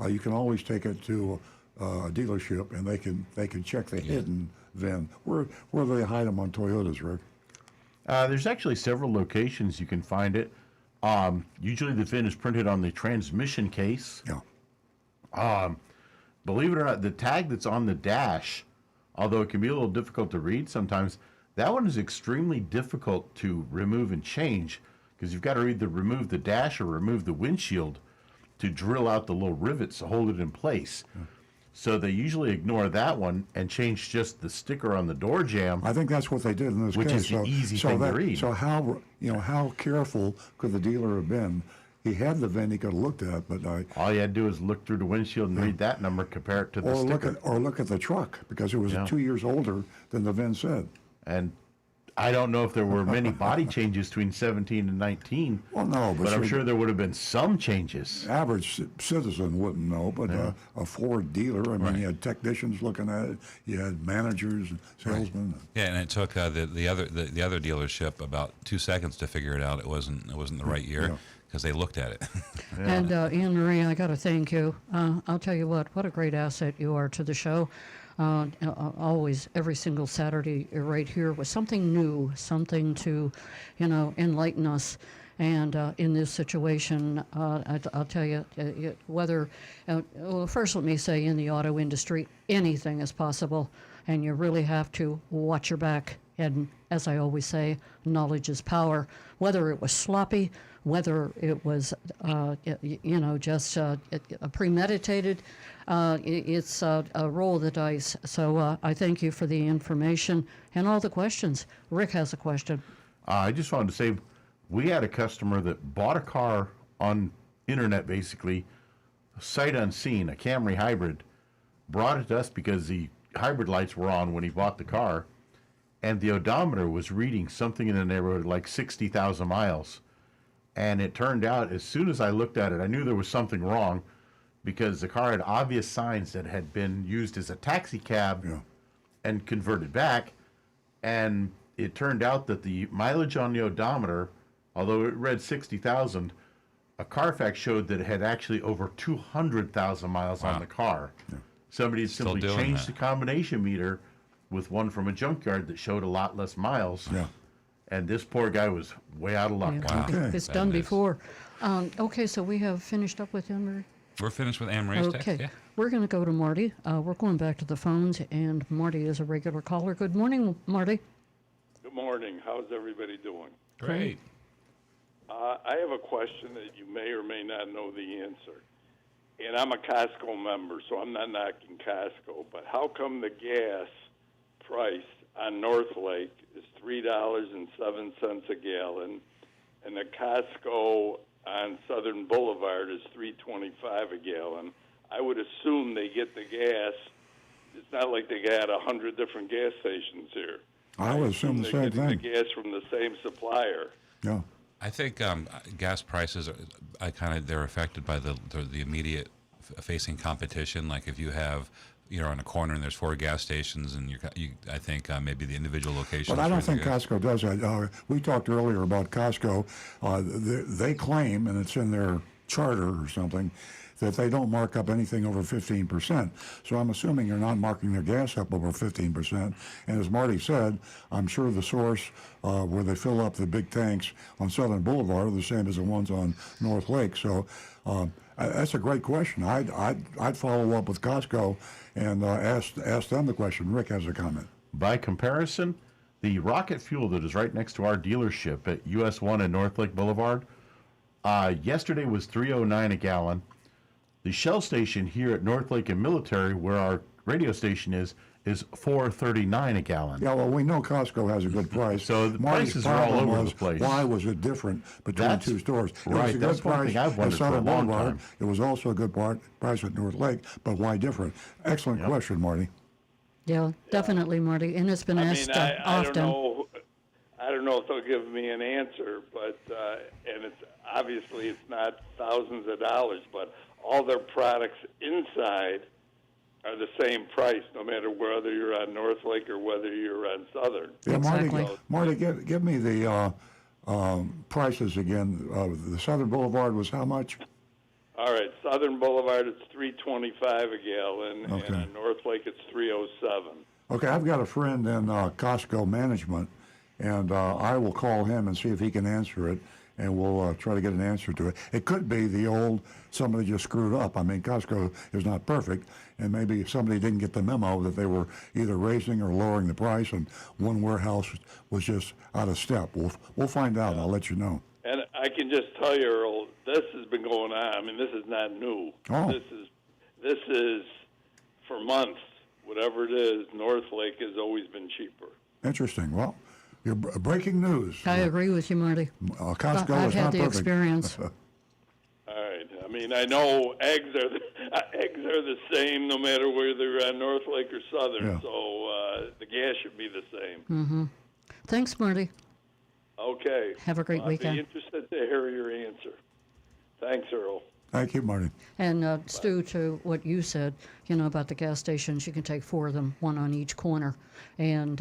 you can always take it to a dealership, and they can check the hidden VIN. Where do they hide them on Toyotas, Rick? There's actually several locations you can find it. Usually the VIN is printed on the transmission case. Yeah. Believe it or not, the tag that's on the dash, although it can be a little difficult to read sometimes, that one is extremely difficult to remove and change because you've got to either remove the dash or remove the windshield to drill out the little rivets to hold it in place. Yeah. So they usually ignore that one and change just the sticker on the door jamb. I think that's what they did in this which case. is the easy thing to read. So how careful could the dealer have been? He had the VIN he could have looked at, but all you had to do is look through the windshield and read that number, compare it to the sticker. Look at the truck because it was 2 years older than the VIN said. And I don't know if there were many body changes between 17 and 19. Well, no, but I'm sure there would have been some changes. Average citizen wouldn't know, but a Ford dealer, I mean, you had technicians looking at it, you had managers and salesmen. Right. Yeah, and it took the other dealership about 2 seconds to figure it out. It wasn't the right year because they looked at it. And Anne Marie, I got to thank you. I'll tell you what a great asset you are to the show. Always, every single Saturday, right here with something new, something to, enlighten us. And in this situation, I'll tell you, whether, well, first let me say, in the auto industry, anything is possible, and you really have to watch your back. And as I always say, knowledge is power. Whether it was sloppy, whether it was, just premeditated, it's a roll of the dice. So I thank you for the information and all the questions. Rick has a question. I just wanted to say, we had a customer that bought a car on internet, basically, sight unseen, a Camry hybrid, brought it to us because the hybrid lights were on when he bought the car, and the odometer was reading something in the neighborhood like 60,000 miles. And it turned out, as soon as I looked at it, I knew there was something wrong because the car had obvious signs that had been used as a taxi cab and converted back. And it turned out that the mileage on the odometer, although it read 60,000, a Carfax showed that it had actually over 200,000 miles on the car. Yeah. Somebody had simply changed the combination meter with one from a junkyard that showed a lot less miles. Yeah. And this poor guy was way out of luck. Yeah. Wow. It's done before. Okay, so we have finished up with Anne-Marie? We're finished with Anne-Marie's text. Okay. We're going to go to Marty. We're going back to the phones, and Marty is a regular caller. Good morning, Marty. Good morning. How's everybody doing? Great. I have a question that you may or may not know the answer. And I'm a Costco member, so I'm not knocking Costco. But how come the gas price on North Lake is $3.07 a gallon, and the Costco on Southern Boulevard is $3.25 a gallon? I would assume they get the gas. It's not like they got 100 different gas stations here. I would assume the same thing. The gas from the same supplier. Yeah. I think gas prices they're affected by the immediate facing competition. Like if you have on a corner and there's 4 gas stations, and I think maybe the individual locations. But I don't think Costco does that. We talked earlier about Costco. They claim, and it's in their charter or something, that they don't mark up anything over 15%. So I'm assuming you're not marking their gas up over 15%. And as Marty said, I'm sure the source where they fill up the big tanks on Southern Boulevard are the same as the ones on North Lake. So that's a great question. I'd follow up with Costco and ask them the question. Rick has a comment. By comparison, The Rocket Fuel that is right next to our dealership at US 1 and North Lake Boulevard, yesterday was $3.09 a gallon. The Shell station here at North Lake and Military, where our radio station is $4.39 a gallon. Yeah, well, we know Costco has a good price. So the Marty's prices are all problem over was, the place. Why was it different between That's two stores? It was right, a that's good one price thing I've at wondered for a Southern long Boulevard. time. It was also a good price at North Lake, but why different? Excellent question, Marty. Yeah, definitely, Marty. And it's been I asked mean, I often. don't know if they'll give me an answer, but and it's obviously it's not thousands of dollars, but all their products inside are the same price, no matter whether you're on North Lake or whether you're on Southern. Yeah, Exactly. Marty, give me the prices again. The Southern Boulevard was how much? All right, Southern Boulevard it's $3.25 a gallon, Okay. and on North Lake it's $3.07. Okay, I've got a friend in Costco management, and I will call him and see if he can answer it, and we'll try to get an answer to it. It could be the old somebody just screwed up. I mean, Costco is not perfect, and maybe somebody didn't get the memo that they were either raising or lowering the price, and one warehouse was just out of step. We'll find out. I'll let you know. And I can just tell you, Earl, this has been going on. I mean, this is not new. Oh. This is for months. Whatever it is, North Lake has always been cheaper. Interesting. Well, you're breaking news. I agree with you, Marty. Costco I've is had not the perfect. experience. All right. I mean, I know eggs are the same no matter whether they're on North Lake or Southern. Yeah. So the gas should be the same. Thanks, Marty. Okay. Have a great I'd weekend. be interested to hear your answer. Thanks, Earl. Thank you, Marty. And Stu, to what you said, about the gas stations, you can take 4 of them, 1 on each corner. And,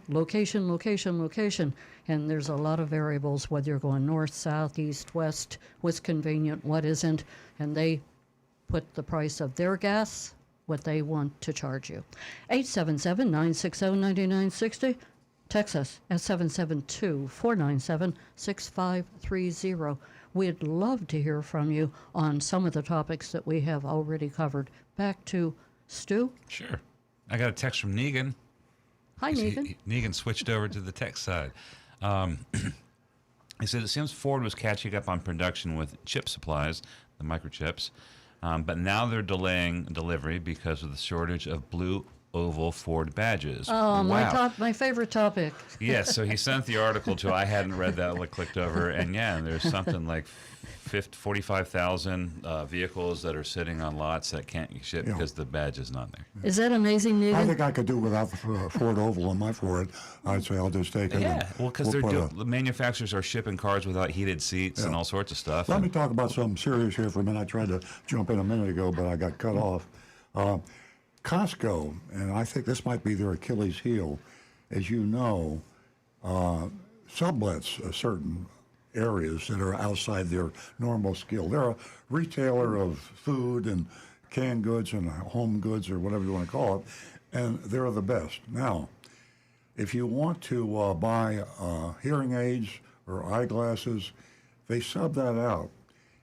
location, location, location. And there's a lot of variables, whether you're going north, south, east, west, what's convenient, what isn't. And they put the price of their gas, what they want to charge you. 877-960-9960. Text us at 772-497-6530. We'd love to hear from you on some of the topics that we have already covered. Back to Stu. Sure. I got a text from Negan. Hi, Negan. Negan switched over to the tech side. He said it seems Ford was catching up on production with chip supplies, the microchips, but now they're delaying delivery because of the shortage of blue oval Ford badges. Oh, wow. my favorite topic. Yes, so he sent the article to, I hadn't read that, clicked over, and there's something like 45,000 vehicles that are sitting on lots that can't ship because the badge is not there. Is that amazing, Negan? I think I could do without the Ford Oval on my Ford. I'd say I'll just take it. Yeah, well, because we'll the manufacturers are shipping cars without heated seats and all sorts of stuff. Let me talk about something serious here for a minute. I tried to jump in a minute ago, but I got cut off. Costco, and I think this might be their Achilles heel, as you know, sublets certain areas that are outside their normal skill. They're a retailer of food and canned goods and home goods or whatever you want to call it, and they're the best. Now, if you want to buy hearing aids or eyeglasses, they sub that out.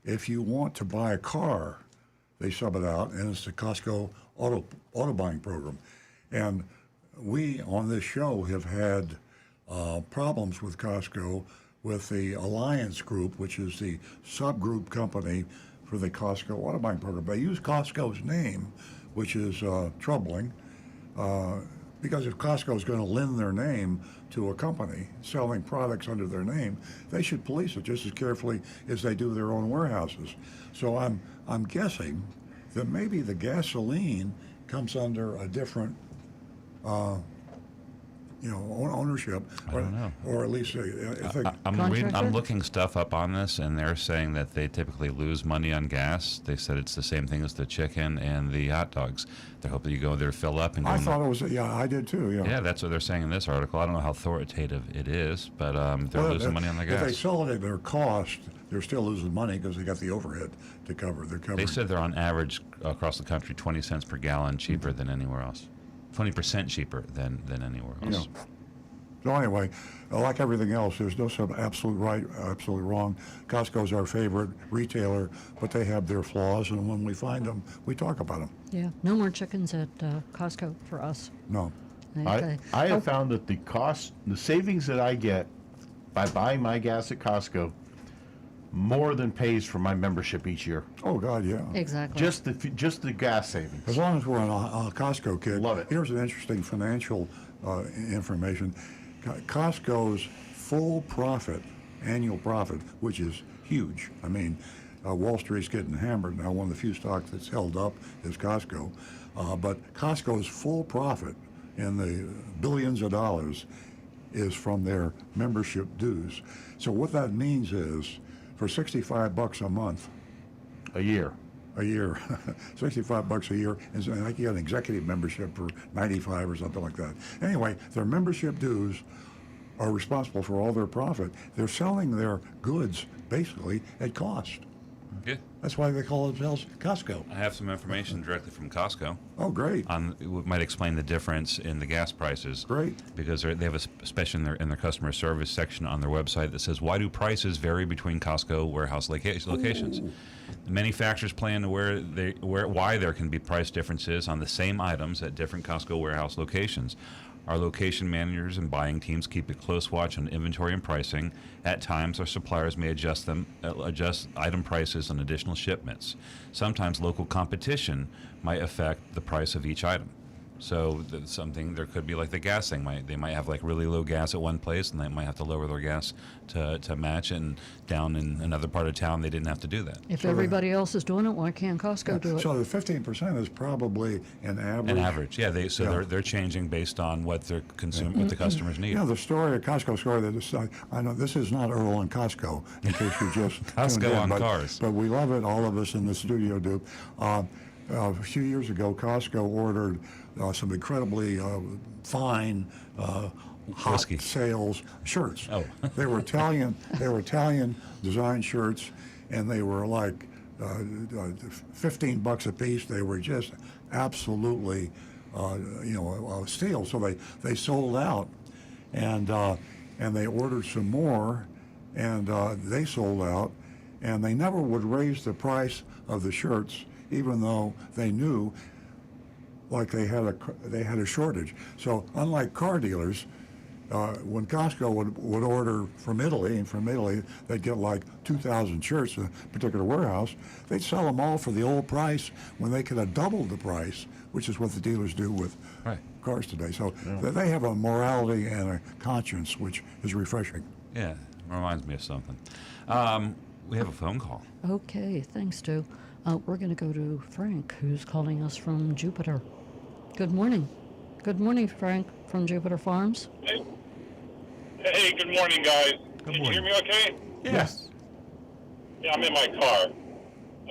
If you want to buy a car, they sub it out, and it's the Costco auto buying program. And we, on this show, have had problems with Costco with the Alliance Group, which is the subgroup company for the Costco auto buying program. They use Costco's name, which is troubling, because if Costco is going to lend their name to a company selling products under their name, they should police it just as carefully as they do their own warehouses. So I'm guessing that maybe the gasoline comes under a different, ownership. I don't know. Or at least I think. Contractor? I'm looking stuff up on this, and they're saying that they typically lose money on gas. They said it's the same thing as the chicken and the hot dogs. They hope that you go there, fill up, and go. I thought it was. Yeah, I did too. Yeah. Yeah, that's what they're saying in this article. I don't know how authoritative it is, but they're losing money on the If they gas. sell it at their cost, they're still losing money because they got the overhead to cover. They're covering. They said they're on average across the country 20 cents per gallon cheaper than anywhere else. 20% cheaper than anywhere else. Yeah. So anyway, like everything else, there's no absolute right, absolute wrong. Costco's our favorite retailer, but they have their flaws, and when we find them, we talk about them. Yeah, no more chickens at Costco for us. No. Okay. I have found that the savings that I get by buying my gas at Costco more than pays for my membership each year. Oh, God, yeah. Exactly. Just the gas savings. As long as we're on a Costco kick. Love it. Here's an interesting financial information. Costco's full profit, annual profit, which is huge. I mean, Wall Street's getting hammered now. One of the few stocks that's held up is Costco. But Costco's full profit in the billions of dollars is from their membership dues. So what that means is, for $65 a month, A year. a year, $65 a year, and so I get an executive membership for 95 or something like that. Anyway, their membership dues are responsible for all their profit. They're selling their goods basically at cost. Yeah. That's why they call themselves Costco. I have some information directly from Costco. Oh, great. It might explain the difference in the gas prices. Great. Because they have a special in their customer service section on their website that says, why do prices vary between Costco warehouse locations? Many factors play into why there can be price differences on the same items at different Costco warehouse locations. Our location managers and buying teams keep a close watch on inventory and pricing. At times, our suppliers may adjust item prices on additional shipments. Sometimes local competition might affect the price of each item. So there could be like the gas thing. They might have like really low gas at one place, and they might have to lower their gas to match it. And down in another part of town, they didn't have to do that. If everybody else is doing it, why can't Costco do it? So the 15% is probably an average. An average, yeah. They're changing based on what their what the customers need. You know, the story, a Costco story that is, I know this is not Earl and Costco, in case you just Costco tuned in, on but, cars. But we love it, all of us in the studio do. A few years ago, Costco ordered some incredibly fine hot Whiskey. sales shirts. Oh. They were Italian design shirts, and they were like $15 a piece. They were just absolutely steal. So they sold out, and they ordered some more, and they sold out, and they never would raise the price of the shirts, even though they knew like they had a shortage. So unlike car dealers, when Costco would order from Italy, and from Italy they'd get like 2,000 shirts in a particular warehouse, they'd sell them all for the old price when they could have doubled the price, which is what the dealers do with cars today. So they have a morality and a conscience, which is refreshing. Yeah, reminds me of something. We have a phone call. Okay, thanks, Stu. We're going to go to Frank, who's calling us from Jupiter. Good morning. Good morning, Frank, from Jupiter Farms. Hey, good morning, guys. Can you hear me okay? Yes. Yeah, I'm in my car.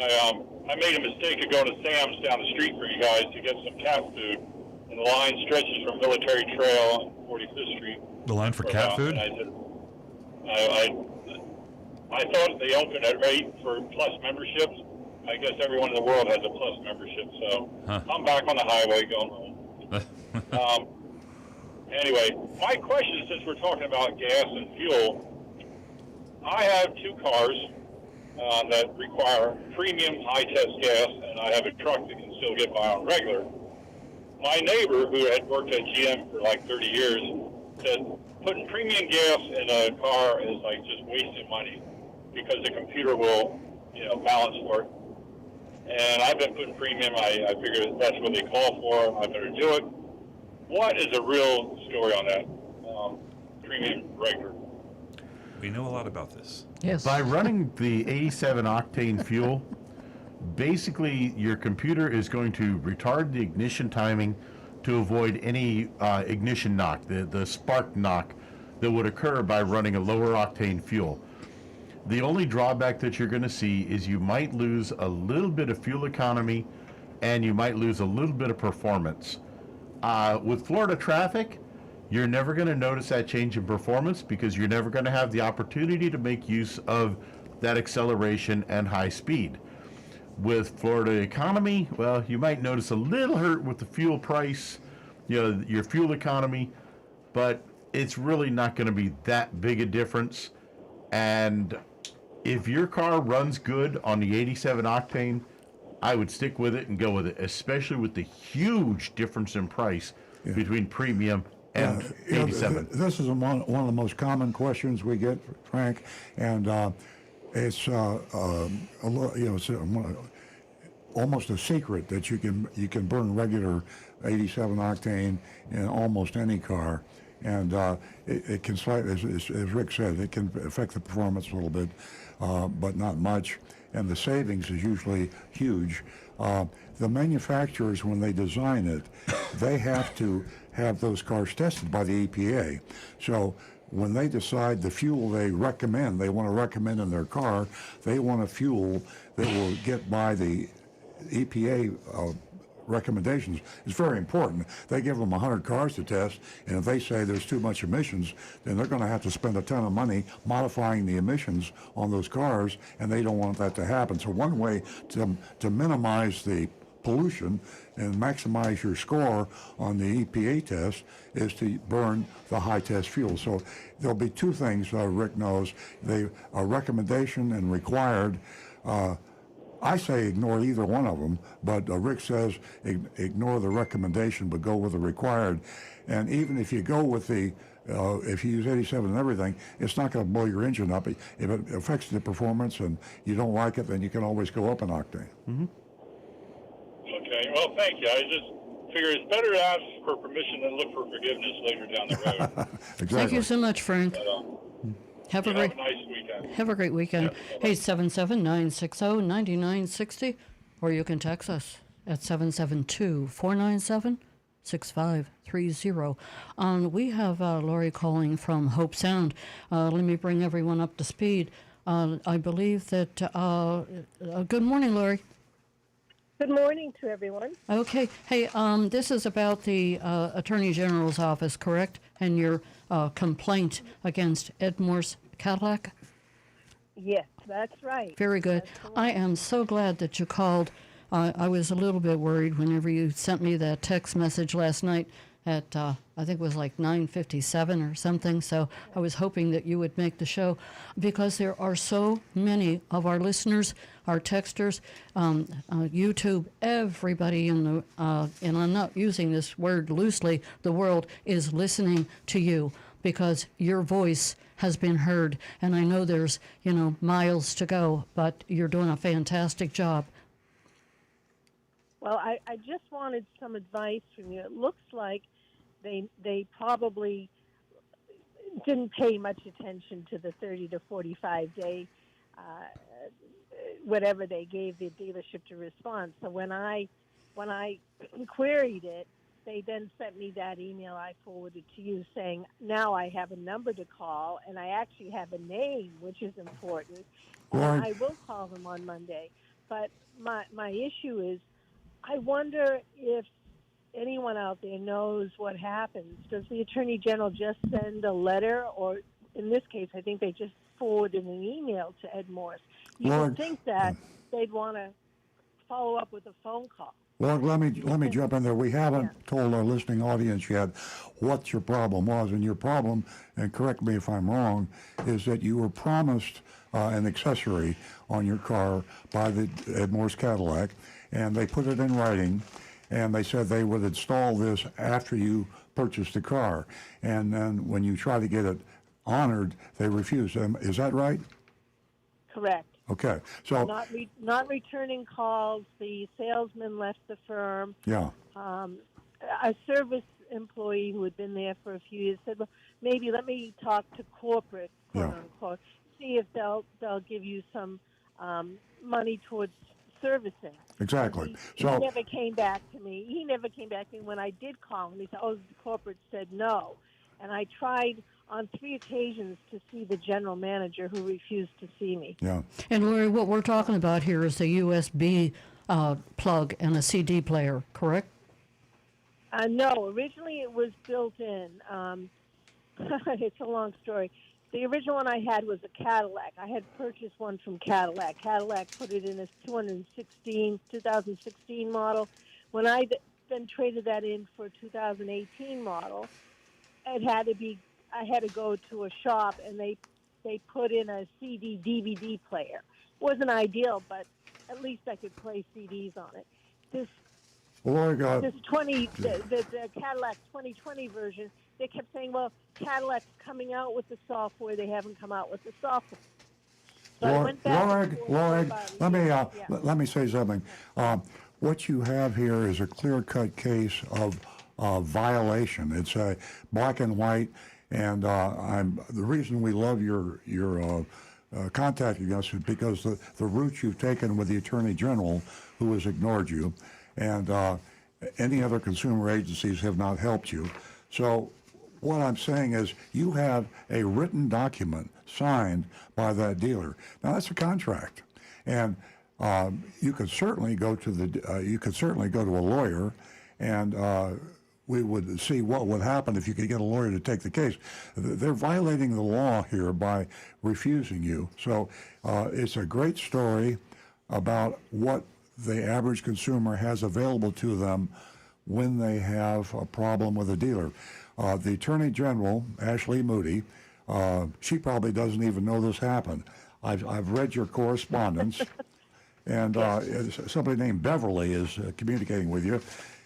I made a mistake of going to Sam's down the street for you guys to get some cat food, and the line stretches from Military Trail and 45th Street. The line for cat food? And I said, I thought they opened at 8 for Plus memberships. I guess everyone in the world has a Plus membership, so I'm back on the highway going home. Anyway, my question, since we're talking about gas and fuel, I have 2 cars that require premium high-test gas, and I have a truck that can still get by on regular. My neighbor, who had worked at GM for like 30 years, said putting premium gas in a car is like just wasting money because the computer will, balance for it. And I've been putting premium. I figured that's what they call for. I better do it. What is the real story on that premium regular? We know a lot about this. Yes. By running the 87 octane fuel, basically your computer is going to retard the ignition timing to avoid any ignition knock, the spark knock that would occur by running a lower octane fuel. The only drawback that you're going to see is you might lose a little bit of fuel economy and you might lose a little bit of performance. With Florida traffic, you're never going to notice that change in performance because you're never going to have the opportunity to make use of that acceleration and high speed. With Florida economy, well, you might notice a little hurt with the fuel price, your fuel economy, but it's really not going to be that big a difference. And if your car runs good on the 87 octane, I would stick with it and go with it, especially with the huge difference in price between premium and You know, 87. This is one of the most common questions we get, Frank, and it's it's almost a secret that you can burn regular 87 octane in almost any car, and it can slightly, as Rick said, it can affect the performance a little bit, but not much, and the savings is usually huge. The manufacturers, when they design it, they have to have those cars tested by the EPA. So when they decide the fuel they want to recommend in their car, they want a fuel that will get by the EPA recommendations. It's very important. They give them 100 cars to test, and if they say there's too much emissions, then they're going to have to spend a ton of money modifying the emissions on those cars, and they don't want that to happen. So one way to minimize the pollution and maximize your score on the EPA test is to burn the high test fuel. So there'll be two things Rick knows. They are recommendation and required. I say ignore either one of them, but Rick says ignore the recommendation, but go with the required. And even if you go with if you use 87 and everything, it's not going to blow your engine up. If it affects the performance and you don't like it, then you can always go up an octane. Mm-hmm. Okay, well, thank you. I just figure it's better to ask for permission than look for forgiveness later down the road. Exactly. Thank you so much, Frank. But, Have a have great a nice weekend. Have a great weekend. Yeah. Hey, 77960-9960, or you can text us at 772-497-6530. We have Lori calling from Hope Sound. Let me bring everyone up to speed. I believe that, good morning, Lori. Good morning to everyone. Okay. Hey, this is about the Attorney General's office, correct? And your complaint against Edmore's Cadillac? Yes, that's right. Very good. I am so glad that you called. I was a little bit worried whenever you sent me that text message last night at, I think it was like 9:57 or something. So I was hoping that you would make the show because there are so many of our listeners, our texters, YouTube, everybody in the, and I'm not using this word loosely, the world is listening to you because your voice has been heard. And I know there's, miles to go, but you're doing a fantastic job. Well, I just wanted some advice from you. It looks like they probably didn't pay much attention to the 30 to 45 day whatever they gave the dealership to respond. So when I queried it, they then sent me that email I forwarded to you saying, now I have a number to call, and I actually have a name, which is important. And I will call them on Monday. But my issue is, I wonder if anyone out there knows what happens. Does the Attorney General just send a letter, or in this case, I think they just forwarded an email to Ed Morse? You would think that they'd want to follow up with a phone call. Well, let me jump in there. We haven't told our listening audience yet what your problem was, and your problem, and correct me if I'm wrong, is that you were promised an accessory on your car by the Ed Morse Cadillac, and they put it in writing, and they said they would install this after you purchased the car, and then when you try to get it honored, they refuse. Is that right? Correct. Okay, so not returning calls. The salesman left the firm. Yeah. A service employee who had been there for a few years said, "Well, maybe let me talk to corporate, quote unquote, see if they'll give you some money towards servicing." Exactly. He never came back to me. He never came back to me when I did call him. He said, "Oh, the corporate said no," and I tried on 3 occasions to see the general manager, who refused to see me. Yeah. And Lori, what we're talking about here is a USB plug and a CD player, correct? No, originally it was built in. It's a long story. The original one I had was a Cadillac. I had purchased one from Cadillac. Cadillac put it in as 2016 model. When I then traded that in for a 2018 model, I had to go to a shop, and they put in a CD DVD player. Wasn't ideal, but at least I could play CDs on it. This Lori got, this the Cadillac 2020 version. They kept saying, well, Cadillac's coming out with the software. They haven't come out with the software. So I went back and forth Lori, about it. let me Yeah. let me say something. What you have here is a clear-cut case of violation. It's a black and white, and the reason we love your contacting us is because the route you've taken with the Attorney General, who has ignored you, and any other consumer agencies have not helped you. So what I'm saying is you have a written document signed by that dealer. Now that's a contract, and you could certainly go to a lawyer, and we would see what would happen if you could get a lawyer to take the case. They're violating the law here by refusing you. So it's a great story about what the average consumer has available to them when they have a problem with a dealer. The Attorney General, Ashley Moody, she probably doesn't even know this happened. I've read your correspondence, and somebody named Beverly is communicating with you,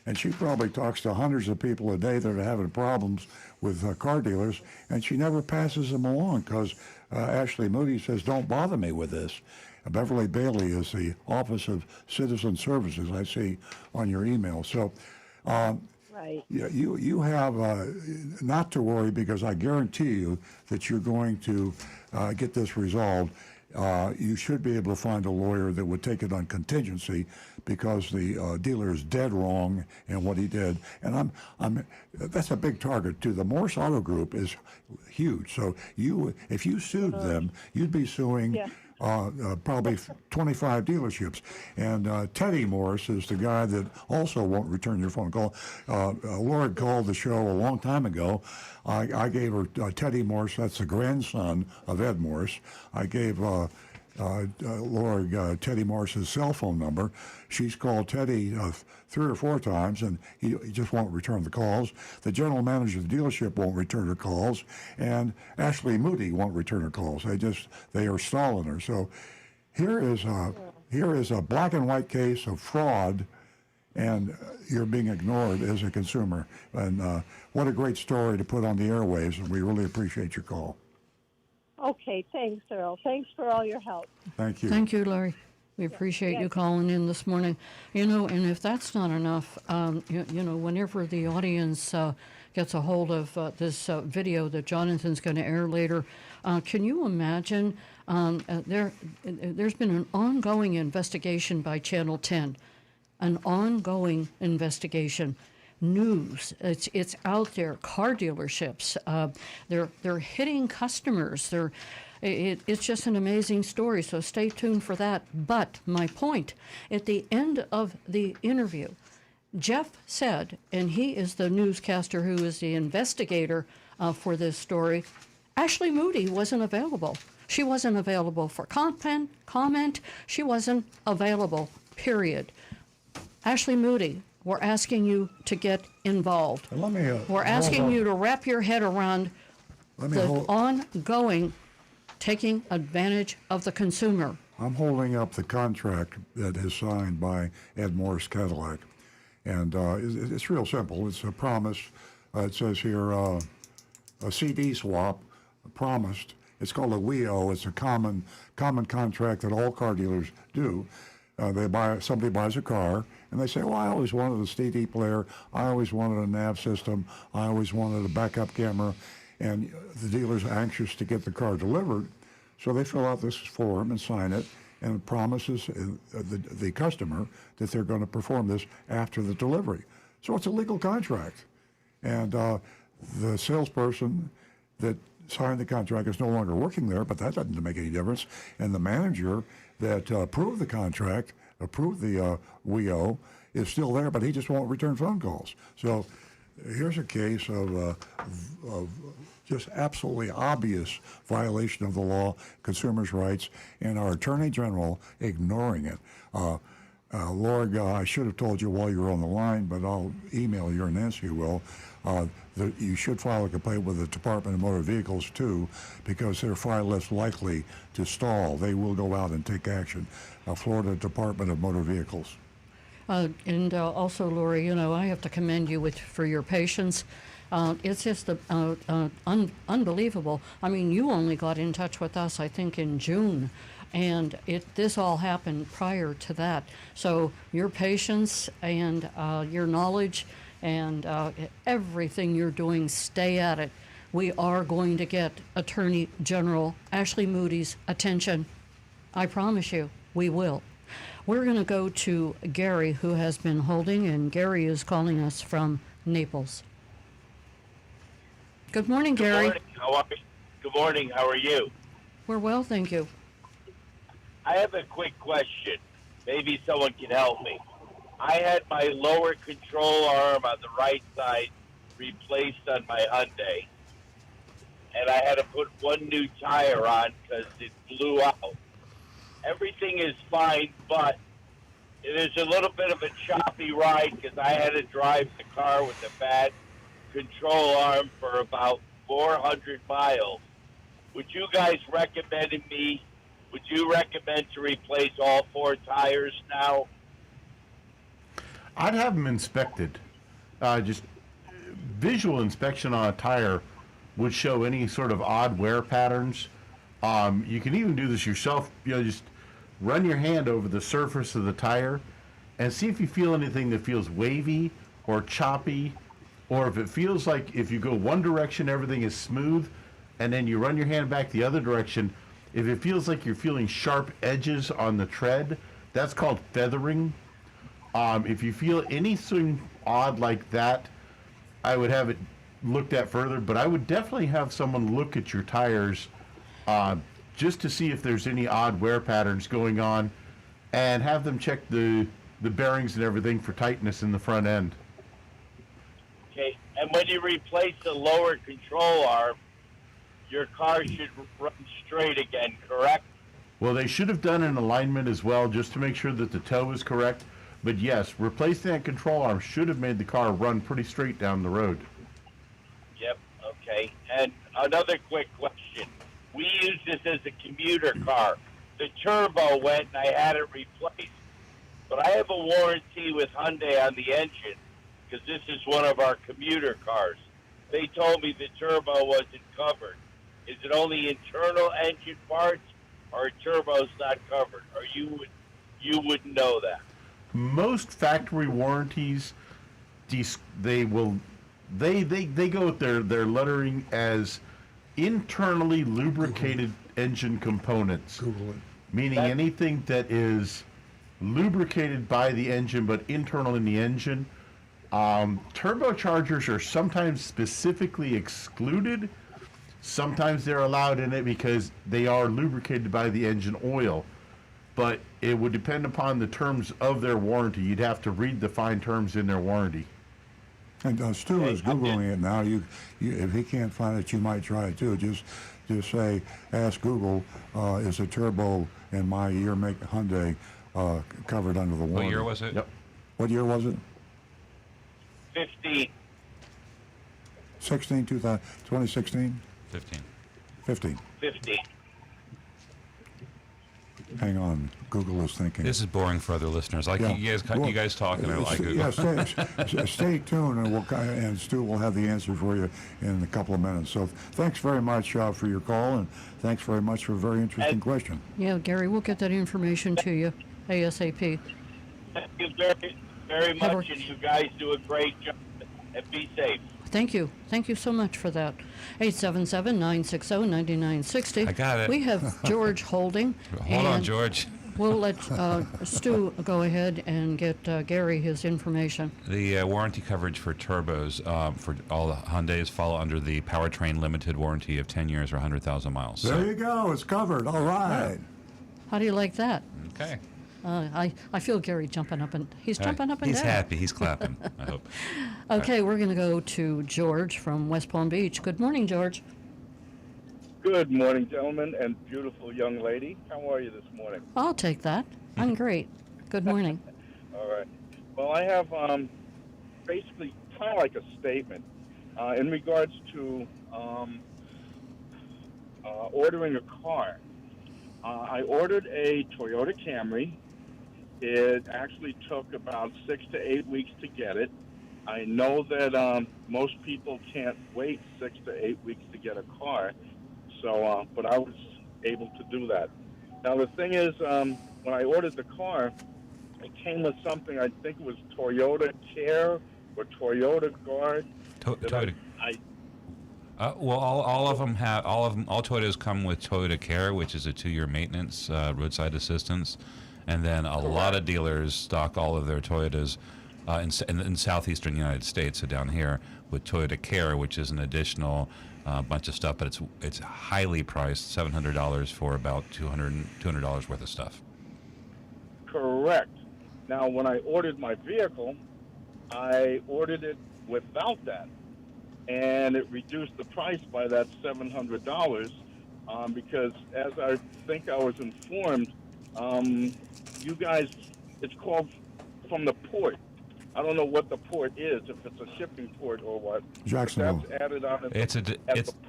and she probably talks to hundreds of people a day that are having problems with car dealers, and she never passes them along because Ashley Moody says, don't bother me with this. Beverly Bailey is the Office of Citizen Services, I see on your email. So Right. you have not to worry, because I guarantee you that you're going to get this resolved. You should be able to find a lawyer that would take it on contingency, because the dealer is dead wrong in what he did. And that's a big target too. The Morse Auto Group is huge. So if you sued them, you'd be suing probably 25 dealerships. And Teddy Morse is the guy that also won't return your phone call. Laura called the show a long time ago. I gave her Teddy Morse, that's the grandson of Ed Morse. I gave Laura Teddy Morse's cell phone number. She's called Teddy 3 or 4 times, and he just won't return the calls. The general manager of the dealership won't return her calls, and Ashley Moody won't return her calls. They are stalling her. So here is a black and white case of fraud, and you're being ignored as a consumer. And what a great story to put on the airwaves, and we really appreciate your call. Okay, thanks, Earl. Thanks for all your help. Thank you. Thank you, Larry. We appreciate you calling in this morning. And if that's not enough, whenever the audience gets a hold of this video that Jonathan's going to air later, can you imagine there's been an ongoing investigation by Channel 10, an ongoing investigation. News, it's out there. Car dealerships, they're hitting customers. It's just an amazing story. So stay tuned for that. But my point, at the end of the interview, Jeff said, and he is the newscaster who is the investigator for this story, Ashley Moody wasn't available. She wasn't available for comment. She wasn't available, period. Ashley Moody, we're asking you to get involved. We're asking you to wrap your head around the ongoing taking advantage of the consumer. I'm holding up the contract that is signed by Ed Morse Cadillac. And it's real simple. It's a promise. It says here, a CD swap promised. It's called a WEO. It's a common contract that all car dealers do. Somebody buys a car, and they say, well, I always wanted a CD player, I always wanted a nav system, I always wanted a backup camera, and the dealer's anxious to get the car delivered, so they fill out this form and sign it, and it promises the customer that they're going to perform this after the delivery. So it's a legal contract. And the salesperson that signed the contract is no longer working there, but that doesn't make any difference. And the manager that approved the contract, approved the WEO, is still there, but he just won't return phone calls. So here's a case of just absolutely obvious violation of the law, consumers' rights, and our Attorney General ignoring it. Laura, I should have told you while you were on the line, but I'll email you, and Nancy will. You should file a complaint with the Department of Motor Vehicles, too, because they're far less likely to stall. They will go out and take action. Florida Department of Motor Vehicles. And also, Lori, you know, I have to commend you for your patience. It's just unbelievable. I mean, you only got in touch with us, I think, in June, and this all happened prior to that. So your patience and your knowledge and everything you're doing, stay at it. We are going to get Attorney General Ashley Moody's attention. I promise you, we will. We're going to go to Gary, who has been holding, and Gary is calling us from Naples. Good morning, Gary. Good morning. How are you? Good morning. How are you? We're well, thank you. I have a quick question. Maybe someone can help me. I had my lower control arm on the right side replaced on my Hyundai, and I had to put one new tire on because it blew out. Everything is fine, but it is a little bit of a choppy ride because I had to drive the car with a bad control arm for about 400 miles. Would you guys recommend to replace all 4 tires now? I'd have them inspected. Just visual inspection on a tire would show any sort of odd wear patterns. You can even do this yourself. You know, just run your hand over the surface of the tire and see if you feel anything that feels wavy or choppy, or if it feels like if you go one direction, everything is smooth, and then you run your hand back the other direction, if it feels like you're feeling sharp edges on the tread, that's called feathering. If you feel anything odd like that, I would have it looked at further, but I would definitely have someone look at your tires just to see if there's any odd wear patterns going on, and have them check the bearings and everything for tightness in the front end. Okay, and when you replace the lower control arm, your car should run straight again, correct? Well, they should have done an alignment as well, just to make sure that the toe is correct. But yes, replacing that control arm should have made the car run pretty straight down the road. Yep, okay. And another quick question. We use this as a commuter car. The turbo went and I had it replaced. But I have a warranty with Hyundai on the engine because this is one of our commuter cars. They told me the turbo wasn't covered. Is it only internal engine parts or turbo's not covered? Or you wouldn't know that? Most factory warranties, they go with their lettering as internally lubricated engine components. Google it. Meaning anything that is lubricated by the engine but internal in the engine. Turbochargers are sometimes specifically excluded. Sometimes they're allowed in it because they are lubricated by the engine oil. But it would depend upon the terms of their warranty. You'd have to read the fine terms in their warranty. And Stu is Googling it now. You, if he can't find it, you might try it too. Just say, ask Google, is a turbo in my year make Hyundai covered under the warranty? What year was it? Yep. What year was it? 15. 2016? 15. 15. 15. Hang on. Google is thinking. This is boring for other listeners. Like Yeah. you guys talk and I like Google. Yeah, stay tuned, and Stu will have the answer for you in a couple of minutes. So thanks very much for your call, and thanks very much for a very interesting question. Yeah, Gary, we'll get that information to you ASAP. Thank you very, very much, and you guys do a great job. And be safe. Thank you. Thank you so much for that. 877-960-9960. I got it. We have George holding. Hold on, and George. We'll let Stu go ahead and get Gary his information. The warranty coverage for turbos for all the Hyundais fall under the powertrain limited warranty of 10 years or 100,000 miles. There you go. It's covered. All right. How do you like that? Okay. I feel Gary jumping up and he's jumping up and He's down. happy. He's clapping, I hope. Okay, we're going to go to George from West Palm Beach. Good morning, George. Good morning, gentlemen, and beautiful young lady. How are you this morning? I'll take that. I'm great. Good morning. All right. Well, I have basically kind of like a statement in regards to ordering a car. I ordered a Toyota Camry It actually took about 6 to 8 weeks to get it. I know that most people can't wait 6 to 8 weeks to get a car, so but I was able to do that. Now the thing is, when I ordered the car, it came with something. I think it was Toyota Care or Toyota Guard. Toyota. I Well, all Toyotas come with Toyota Care, which is a 2-year maintenance, roadside assistance, and then a lot of dealers stock all of their Toyotas in southeastern United States, so down here with Toyota Care, which is an additional bunch of stuff, but it's highly priced, $700 for about $200 worth of stuff. Correct. Now, when I ordered my vehicle, I ordered it without that, and it reduced the price by that $700 because, as I think I was informed, you guys, it's called from the port. I don't know what the port is, if it's a shipping port or what. Jacksonville. That's added on at It's the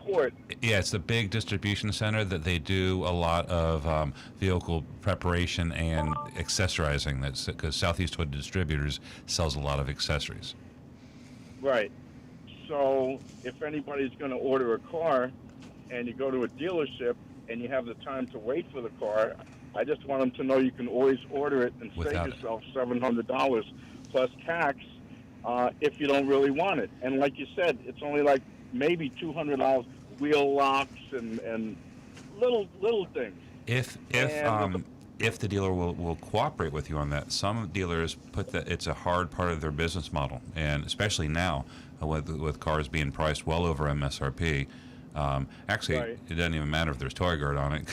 port. Yeah, it's the big distribution center that they do a lot of vehicle preparation and accessorizing. That's because Southeast Toyota Distributors sells a lot of accessories. Right. So if anybody's going to order a car and you go to a dealership and you have the time to wait for the car, I just want them to know you can always order it and save yourself $700 plus tax if you don't really want it. And like you said, it's only like maybe $200 wheel locks and little things. If the dealer will cooperate with you on that, some dealers put that it's a hard part of their business model, and especially now with cars being priced well over MSRP. Actually, Right. It doesn't even matter if there's toy guard on it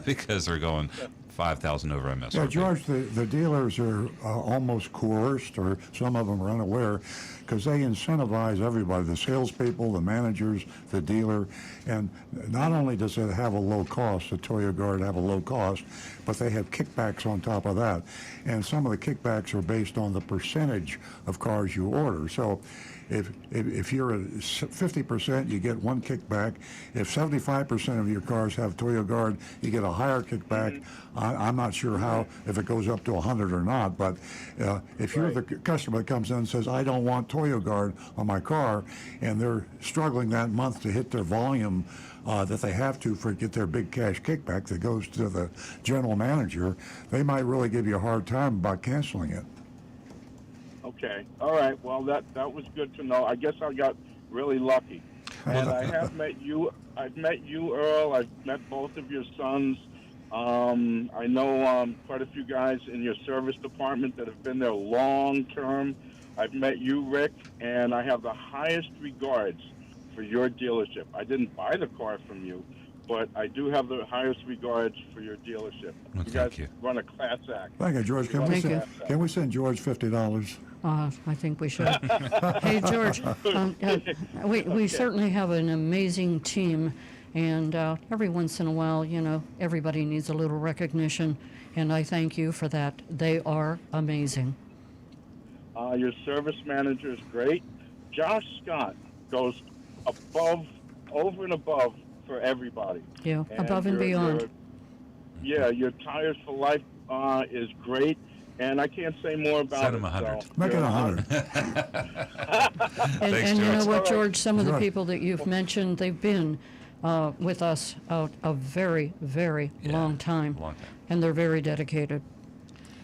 because they're going $5,000 over MSRP. Yeah, George, the dealers are almost coerced, or some of them are unaware, because they incentivize everybody, the salespeople, the managers, the dealer, and not only does it have a low cost, the Toyo Guard have a low cost, but they have kickbacks on top of that. And some of the kickbacks are based on the percentage of cars you order. So if you're at 50%, you get one kickback. If 75% of your cars have Toyo Guard, you get a higher kickback. I'm not sure how, if it goes up to 100 or not, but if you're the customer that comes in and says, I don't want Toyo Guard on my car, and they're struggling that month to hit their volume that they have to get their big cash kickback that goes to the general manager, they might really give you a hard time about canceling it. Okay. All right. Well, that was good to know. I guess I got really lucky. And I have met you. I've met you, Earl. I've met both of your sons. I know quite a few guys in your service department that have been there long term. I've met you, Rick, and I have the highest regards for your dealership. I didn't buy the car from you, but I do have the highest regards for your dealership. Well, you thank guys you. run a class act. Thank you, George. Can we send George $50? I think we should. Hey, George, we certainly have an amazing team, and every once in a while, everybody needs a little recognition, and I thank you for that. They are amazing. Your service manager is great. Josh Scott goes over and above for everybody. Yeah, above and beyond. Your Tires for Life is great. And I can't say more about Send him 100. So Make it 100. And you know what, All right. George? Some of the people that you've mentioned, they've been with us a very, very long time. And they're very dedicated.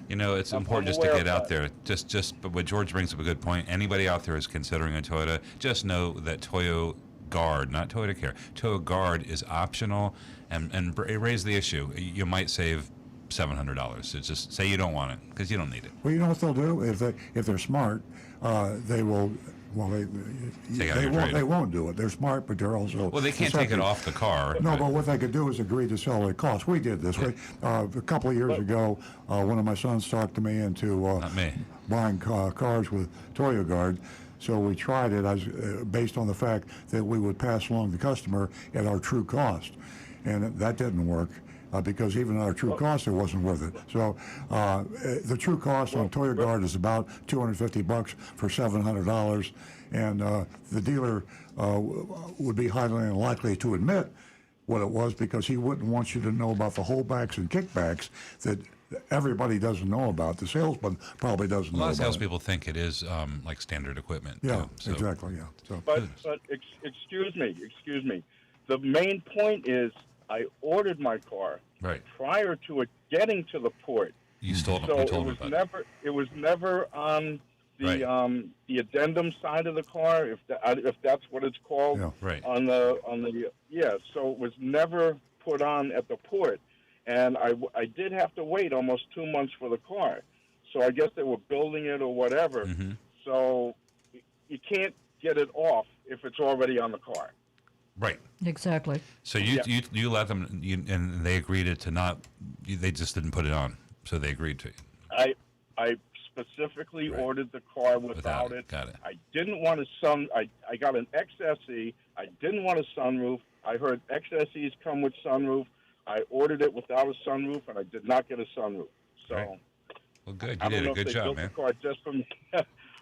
It's important just to get out there. But what George brings up a good point. Anybody out there is considering a Toyota, just know that Toyo Guard, not Toyota Care, Toyo Guard is optional, and raise the issue. You might save $700. It's just say you don't want it because you don't need it. Well, you know what they'll do if they're smart, they will. Well, they won't do it. They're smart, but they're also. Well, they can't take it off the car. No, but what they could do is agree to sell at cost. We did this. A couple of years ago, one of my sons talked to me into buying cars with Toyo Guard. So we tried it based on the fact that we would pass along the customer at our true cost, and that didn't work. Because even at our true cost, it wasn't worth it. So the true cost on Toyo Guard is about $250 for $700, and the dealer would be highly unlikely to admit what it was because he wouldn't want you to know about the holdbacks and kickbacks that everybody doesn't know about. The salesman probably doesn't A know lot of about it. salespeople think it is like standard equipment. Yeah, too, so. exactly. Yeah. So, But excuse me. The main point is I ordered my car Right. prior to it getting to the port. You told So me about it. it was never on the Right. the addendum side of the car, if that's what it's called. Yeah. Right. On the so it was never put on at the port, and I did have to wait almost 2 months for the car. So I guess they were building it or whatever. Mm-hmm. So you can't get it off if it's already on the car. Right. Exactly. So you let them, and they agreed to not. They just didn't put it on, so they agreed to. I specifically Right. ordered the car without it. Got it. I didn't want a I got an XSE. I didn't want a sunroof. I heard XSEs come with sunroof. I ordered it without a sunroof, and I did not get a sunroof. So Right. Well, good. I You don't did know a if good they job, built man. the car just for me.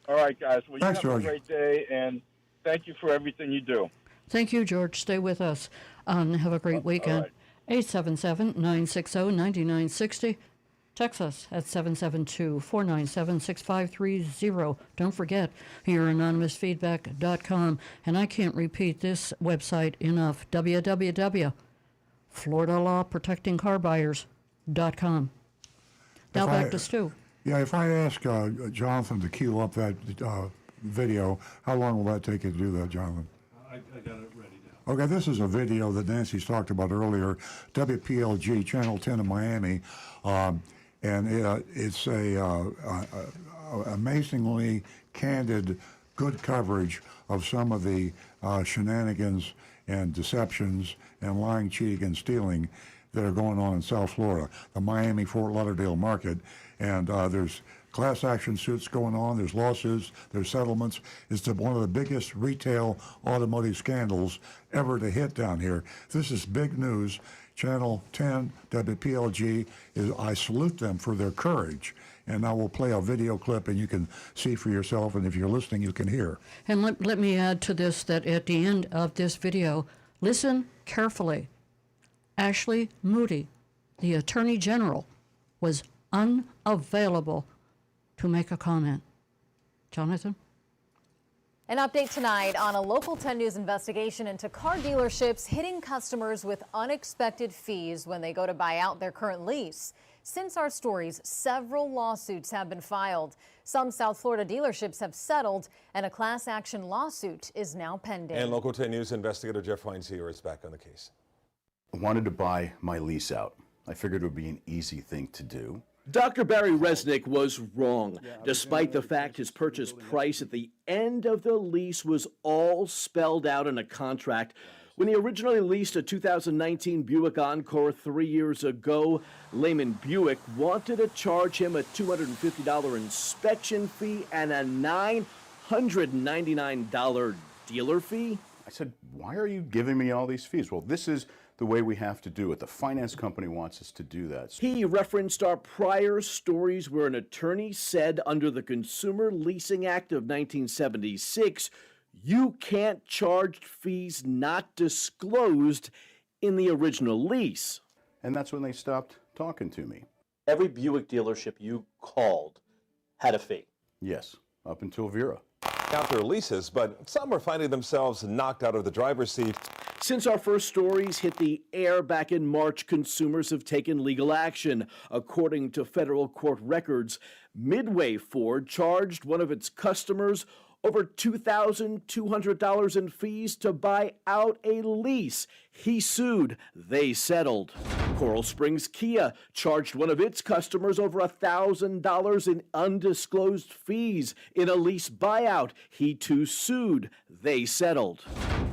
All right, guys. Well, Thanks, you have George. a great day, and thank you for everything you do. Thank you, George. Stay with us. Have a great weekend. right. 877-960-9960. Text us at 772-497-6530. Don't forget, your anonymousfeedback.com. And I can't repeat this website enough, www.floridalawprotectingcarbuyers.com. Now back to Stu. yeah, if I ask Jonathan to queue up that video, how long will that take you to do that, Jonathan? I got it ready now. Okay, this is a video that Nancy's talked about earlier, WPLG, Channel 10 in Miami, and it's a amazingly candid, good coverage of some of the shenanigans and deceptions and lying, cheating, and stealing that are going on in South Florida, the Miami-Fort Lauderdale market, and there's class action suits going on, there's lawsuits, there's settlements. It's one of the biggest retail automotive scandals ever to hit down here. This is big news. Channel 10, WPLG, I salute them for their courage. And I will play a video clip and you can see for yourself, and if you're listening, you can hear. And let me add to this that at the end of this video, listen carefully. Ashley Moody, the Attorney General, was unavailable to make a comment. Jonathan? An update tonight on a Local 10 News investigation into car dealerships hitting customers with unexpected fees when they go to buy out their current lease. Since our stories, several lawsuits have been filed. Some South Florida dealerships have settled, and a class action lawsuit is now pending. And Local 10 News investigator Jeff Hines here is back on the case. I wanted to buy my lease out. I figured it would be an easy thing to do. Dr. Barry Resnick was wrong, despite the fact his purchase price at the end of the lease was all spelled out in a contract. When he originally leased a 2019 Buick Encore 3 years ago, Lehman Buick wanted to charge him a $250 inspection fee and a $999 dealer fee. I said, why are you giving me all these fees? Well, this is the way we have to do it. The finance company wants us to do that. He referenced our prior stories where an attorney said under the Consumer Leasing Act of 1976, you can't charge fees not disclosed in the original lease. And that's when they stopped talking to me. Every Buick dealership you called had a fee. Yes, up until Vera. Out their leases, but some are finding themselves knocked out of the driver's seat. Since our first stories hit the air back in March, consumers have taken legal action. According to federal court records, Midway Ford charged one of its customers over $2,200 in fees to buy out a lease. He sued. They settled. Coral Springs Kia charged one of its customers over $1,000 in undisclosed fees in a lease buyout. He too sued. They settled.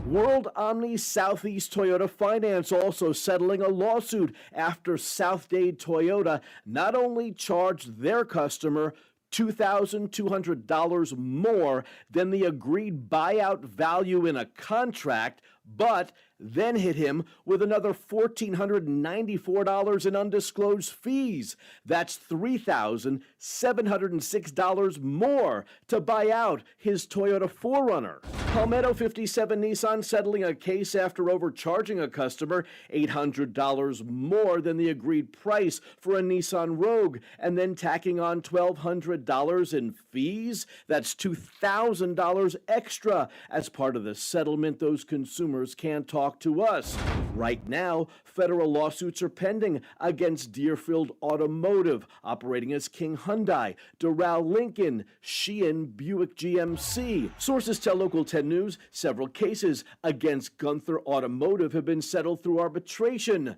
World Omni Southeast Toyota Finance also settling a lawsuit after Southdade Toyota not only charged their customer $2,200 more than the agreed buyout value in a contract, but then hit him with another $1,494 in undisclosed fees. That's $3,706 more to buy out his Toyota 4Runner. Palmetto 57 Nissan settling a case after overcharging a customer $800 more than the agreed price for a Nissan Rogue and then tacking on $1,200 in fees. That's $2,000 extra. As part of the settlement, those consumers can't talk to us. Right now, federal lawsuits are pending against Deerfield Automotive, operating as King Hyundai, Doral Lincoln, Sheehan Buick GMC. Sources tell Local 10 News several cases against Gunther Automotive have been settled through arbitration.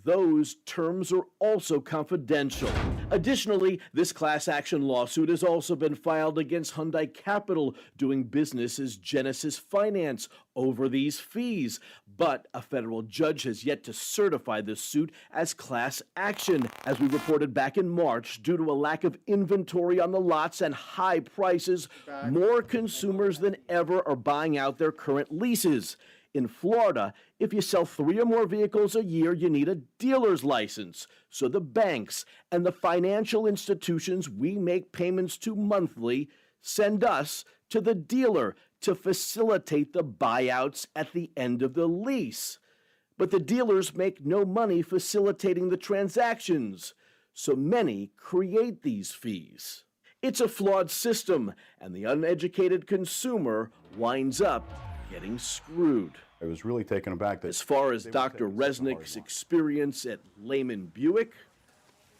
Those terms are also confidential. Additionally, this class action lawsuit has also been filed against Hyundai Capital, doing business as Genesis Finance, over these fees. But a federal judge has yet to certify this suit as class action, as we reported back in March. Due to a lack of inventory on the lots and high prices, more consumers than ever are buying out their current leases. In Florida, if you sell 3 or more vehicles a year, you need a dealer's license. So the banks and the financial institutions we make payments to monthly send us to the dealer to facilitate the buyouts at the end of the lease. But the dealers make no money facilitating the transactions, so many create these fees. It's a flawed system, and the uneducated consumer winds up getting screwed. I was really taken aback that as far as Dr. Resnick's experience at Lehman Buick,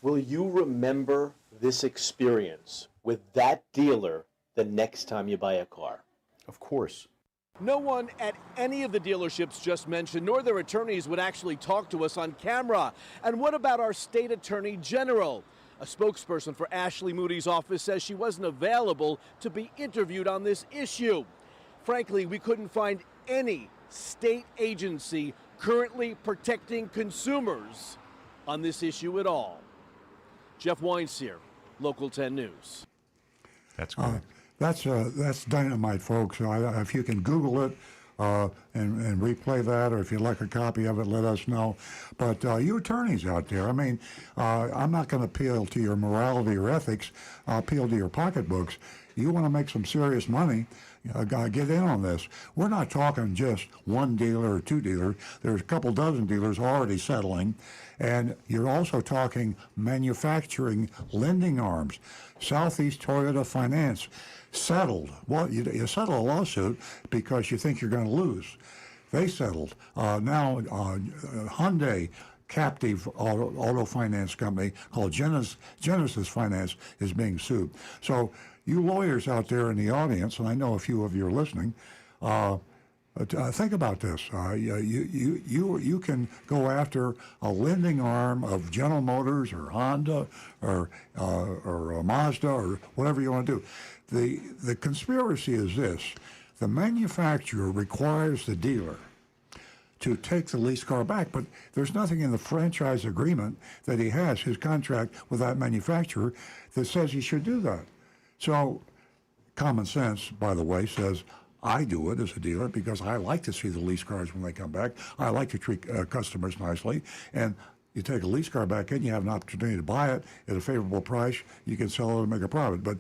will you remember this experience with that dealer the next time you buy a car? Of course. no one at any of the dealerships just mentioned, nor their attorneys, would actually talk to us on camera. And what about our state attorney general? A spokesperson for Ashley Moody's office says she wasn't available to be interviewed on this issue. Frankly, we couldn't find any state agency currently protecting consumers on this issue at all. Jeff Weinstein, Local 10 News. That's great. That's dynamite, folks. If you can Google it and replay that, or if you'd like a copy of it, let us know. But you attorneys out there, I mean, I'm not going to appeal to your morality or ethics. I'll appeal to your pocketbooks. You want to make some serious money, get in on this. We're not talking just one dealer or two dealers. There's a couple dozen dealers already settling. And you're also talking manufacturing lending arms. Southeast Toyota Finance settled. Well, you settle a lawsuit because you think you're going to lose. They settled. Now Hyundai captive auto finance company called Genesis Finance is being sued. So you lawyers out there in the audience, and I know a few of you are listening, think about this. You can go after a lending arm of General Motors or Honda or Mazda or whatever you want to do. The conspiracy is this: the manufacturer requires the dealer to take the leased car back, but there's nothing in the franchise agreement that he has, his contract with that manufacturer, that says he should do that. So common sense, by the way, says I do it as a dealer because I like to see the lease cars when they come back. I like to treat customers nicely. And you take a lease car back in, you have an opportunity to buy it at a favorable price. You can sell it and make a profit. But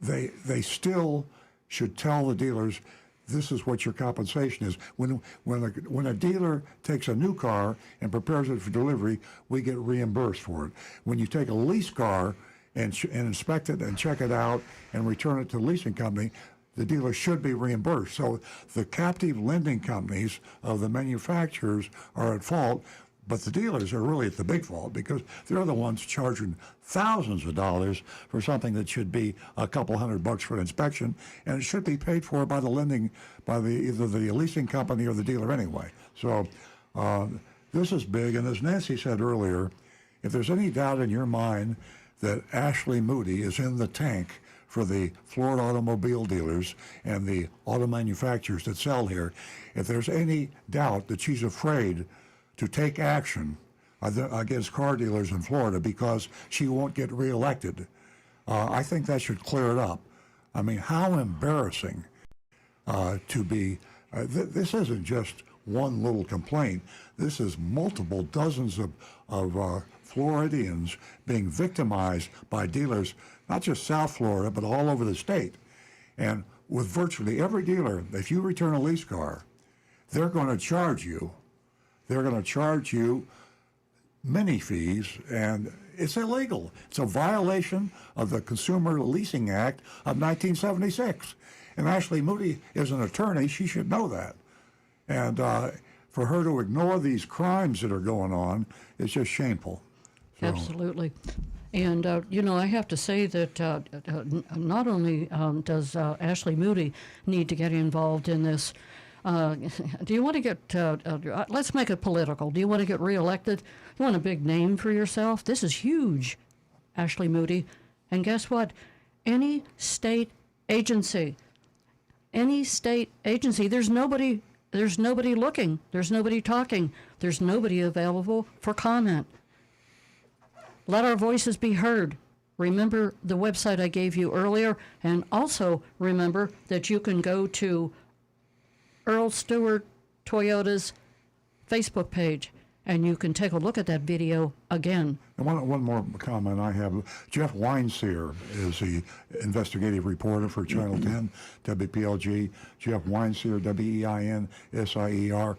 they still should tell the dealers, this is what your compensation is. When a dealer takes a new car and prepares it for delivery, we get reimbursed for it. When you take a lease car and inspect it and check it out and return it to the leasing company, the dealer should be reimbursed. So the captive lending companies of the manufacturers are at fault, but the dealers are really at the big fault because they're the ones charging thousands of dollars for something that should be a couple $100 for an inspection, and it should be paid for by either the leasing company or the dealer anyway. So this is big, and as Nancy said earlier, if there's any doubt in your mind that Ashley Moody is in the tank for the Florida automobile dealers and the auto manufacturers that sell here, if there's any doubt that she's afraid to take action against car dealers in Florida because she won't get reelected, I think that should clear it up. I mean, how embarrassing to be, this isn't just one little complaint. This is multiple dozens of Floridians being victimized by dealers, not just South Florida, but all over the state. And with virtually every dealer, if you return a lease car, they're going to charge you. They're going to charge you many fees, and it's illegal. It's a violation of the Consumer Leasing Act of 1976. And Ashley Moody is an attorney. She should know that. And for her to ignore these crimes that are going on is just shameful. So, Absolutely. And, I have to say that not only does Ashley Moody need to get involved in this, do you want to get, let's make it political. Do you want to get reelected? You want a big name for yourself? This is huge, Ashley Moody. And guess what? Any state agency, there's nobody looking, there's nobody talking, there's nobody available for comment. Let our voices be heard. Remember the website I gave you earlier, and also remember that you can go to Earl Stewart Toyota's Facebook page, and you can take a look at that video again. And one more comment I have. Jeff Weinseer is the investigative reporter for Channel 10, WPLG. Jeff Weinseer, Weinsier,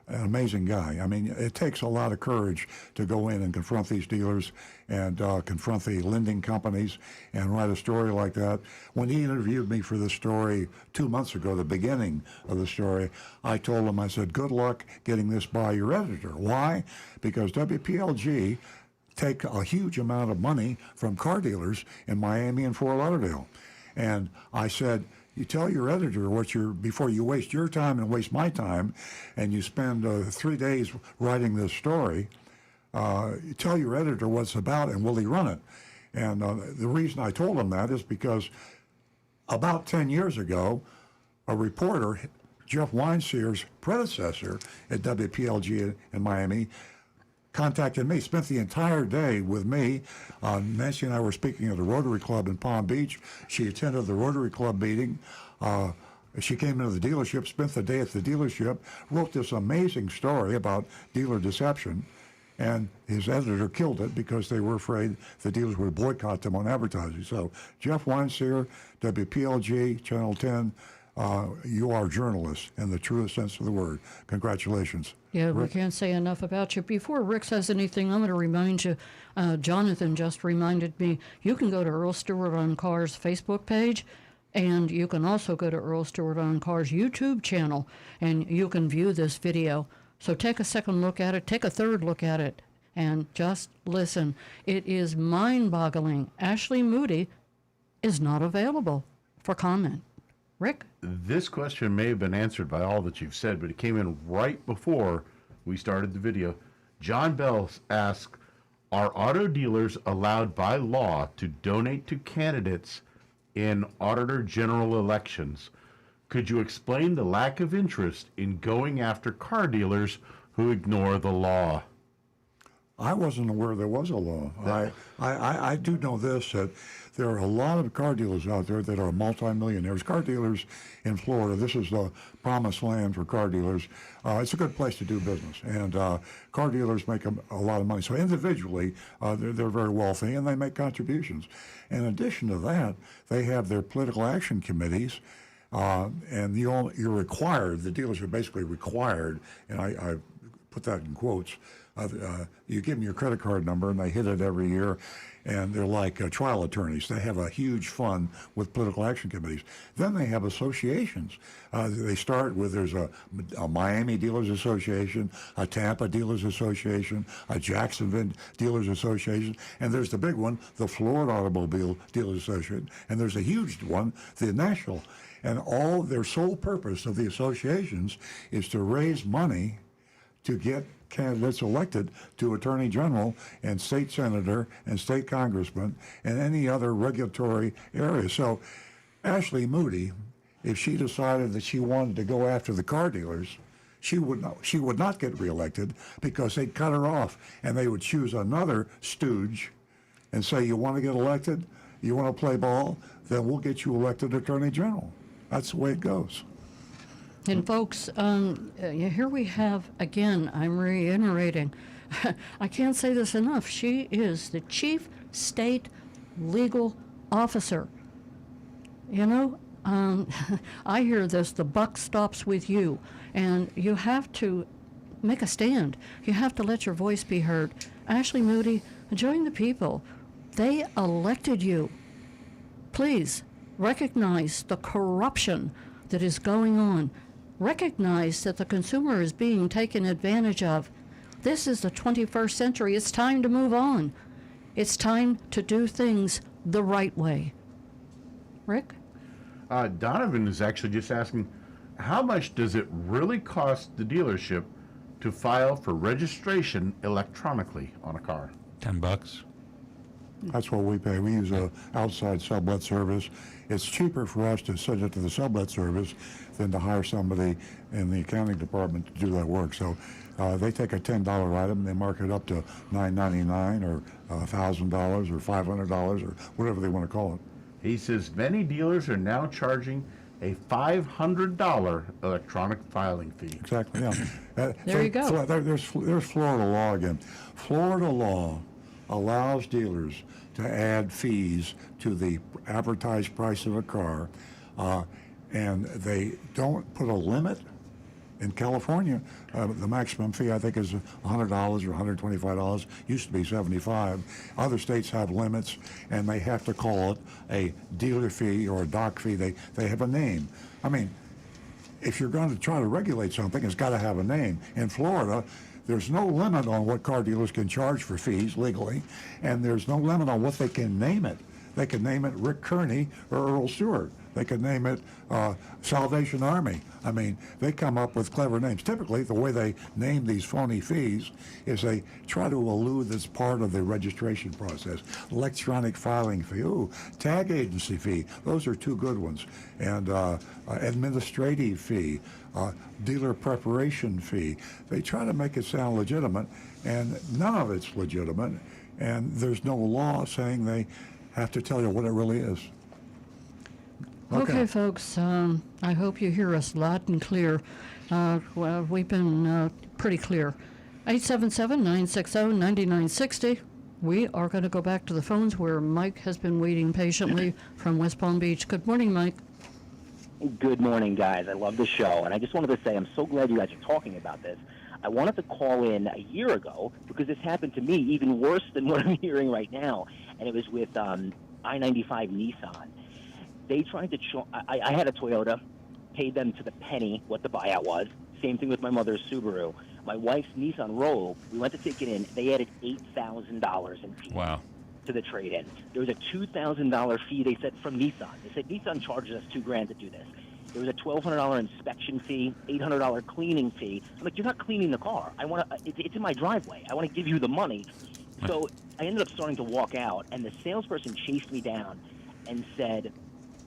an amazing guy. I mean, it takes a lot of courage to go in and confront these dealers and confront the lending companies and write a story like that. When he interviewed me for this story 2 months ago, the beginning of the story, I told him, I said, good luck getting this by your editor. Why? Because WPLG take a huge amount of money from car dealers in Miami and Fort Lauderdale. And I said, you tell your editor before you waste your time and waste my time, and you spend 3 days writing this story, you tell your editor what it's about and will he run it? And the reason I told him that is because about 10 years ago, a reporter, Jeff Weinseer's predecessor at WPLG in Miami, contacted me, spent the entire day with me. Nancy and I were speaking at the Rotary Club in Palm Beach. She attended the Rotary Club meeting. She came into the dealership, spent the day at the dealership, wrote this amazing story about dealer deception, and his editor killed it because they were afraid the dealers would boycott them on advertising. So Jeff Weinseer, WPLG, Channel 10, you are journalists in the truest sense of the word. Congratulations. Yeah, Rick? we can't say enough about you. Before Rick says anything, I'm going to remind you, Jonathan just reminded me, you can go to Earl Stewart on Cars Facebook page, and you can also go to Earl Stewart on Cars YouTube channel, and you can view this video. So take a second look at it, take a third look at it, and just listen. It is mind-boggling. Ashley Moody is not available for comment. Rick? This question may have been answered by all that you've said, but it came in right before we started the video. John Bell asks, are auto dealers allowed by law to donate to candidates in Auditor General elections? Could you explain the lack of interest in going after car dealers who ignore the law? I wasn't aware there was a law. I do know this, that there are a lot of car dealers out there that are multimillionaires. Car dealers in Florida, this is the promised land for car dealers. It's a good place to do business, and car dealers make a lot of money. So individually, they're very wealthy, and they make contributions. In addition to that, they have their political action committees, and you're required, the dealers are basically required, and I put that in quotes, you give them your credit card number and they hit it every year, and they're like trial attorneys. They have a huge fund with political action committees. Then they have associations. They start with, there's a Miami Dealers Association, a Tampa Dealers Association, a Jacksonville Dealers Association, and there's the big one, the Florida Automobile Dealers Association, and there's a huge one, the National. And all their sole purpose of the associations is to raise money to get candidates elected to Attorney General and State Senator and State Congressman and any other regulatory area. So Ashley Moody, if she decided that she wanted to go after the car dealers, she would not get reelected because they'd cut her off and they would choose another stooge and say, you want to get elected? You want to play ball? Then we'll get you elected Attorney General. That's the way it goes. And folks, here we have, again, I'm reiterating, I can't say this enough, she is the chief state legal officer. You know, I hear this, the buck stops with you, and you have to make a stand. You have to let your voice be heard. Ashley Moody, join the people. They elected you. Please recognize the corruption that is going on. Recognize that the consumer is being taken advantage of. This is the 21st century. It's time to move on. It's time to do things the right way. Rick? Donovan is actually just asking, how much does it really cost the dealership to file for registration electronically on a car? $10. That's what we pay. We use a outside sublet service. It's cheaper for us to send it to the sublet service than to hire somebody in the accounting department to do that work. So they take a $10 item, they mark it up to $9.99 or $1,000 or $500 or whatever they want to call it. He says many dealers are now charging a $500 electronic filing fee. Exactly, yeah. There you go. There's Florida law again. Florida law allows dealers to add fees to the advertised price of a car, and they don't put a limit. In California, the maximum fee, I think, is $100 or $125. Used to be $75. Other states have limits, and they have to call it a dealer fee or a dock fee. They have a name. I mean, if you're going to try to regulate something, it's got to have a name. In Florida, there's no limit on what car dealers can charge for fees legally, and there's no limit on what they can name it. They can name it Rick Kearney or Earl Stewart. They could name it Salvation Army. I mean, they come up with clever names. Typically, the way they name these phony fees is they try to elude this part of the registration process. Electronic filing fee, tag agency fee. Those are two good ones. And administrative fee, dealer preparation fee. They try to make it sound legitimate, and none of it's legitimate. And there's no law saying they have to tell you what it really is. Okay, folks, I hope you hear us loud and clear. Well, we've been pretty clear. 877-960-9960. We are going to go back to the phones where Mike has been waiting patiently from West Palm Beach. Good morning, Mike. Good morning, guys. I love the show, and I just wanted to say I'm so glad you guys are talking about this. I wanted to call in a year ago because this happened to me even worse than what I'm hearing right now, and it was with I-95 Nissan. They tried to I had a Toyota, paid them to the penny what the buyout was. Same thing with my mother's Subaru. My wife's Nissan Roll, we went to take it in. They added $8,000 in fees to the trade-in. There was a $2,000 fee they said from Nissan. They said Nissan charges us $2,000 to do this. There was a $1,200 inspection fee, $800 cleaning fee. I'm like, you're not cleaning the car. It's in my driveway. I want to give you the money. So I ended up starting to walk out, and the salesperson chased me down and said,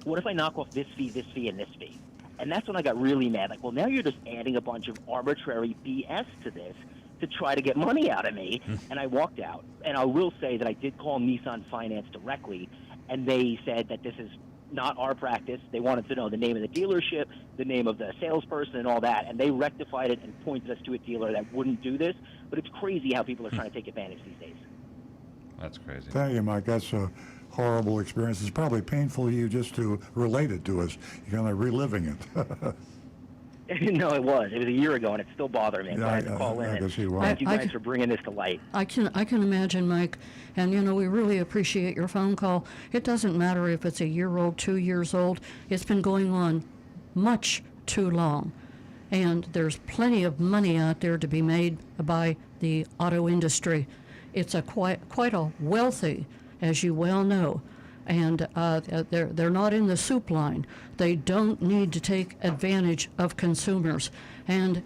what if I knock off this fee, and this fee? And that's when I got really mad. Like, well, now you're just adding a bunch of arbitrary BS to this to try to get money out of me. And I walked out. And I will say that I did call Nissan Finance directly, and they said that this is not our practice. They wanted to know the name of the dealership, the name of the salesperson, and all that. And they rectified it and pointed us to a dealer that wouldn't do this. But it's crazy how people are trying to take advantage these days. That's crazy. Thank you, Mike. That's a horrible experience. It's probably painful to you just to relate it to us. You're kind of reliving it. No, it was. It was a year ago, and it's still bothering me. Yeah, I had to call in. I can see why. Thank you guys for bringing this to light. I can imagine, Mike, and we really appreciate your phone call. It doesn't matter if it's a year old, 2 years old. It's been going on much too long, and there's plenty of money out there to be made by the auto industry. It's quite a wealthy, as you well know, and they're not in the soup line. They don't need to take advantage of consumers, and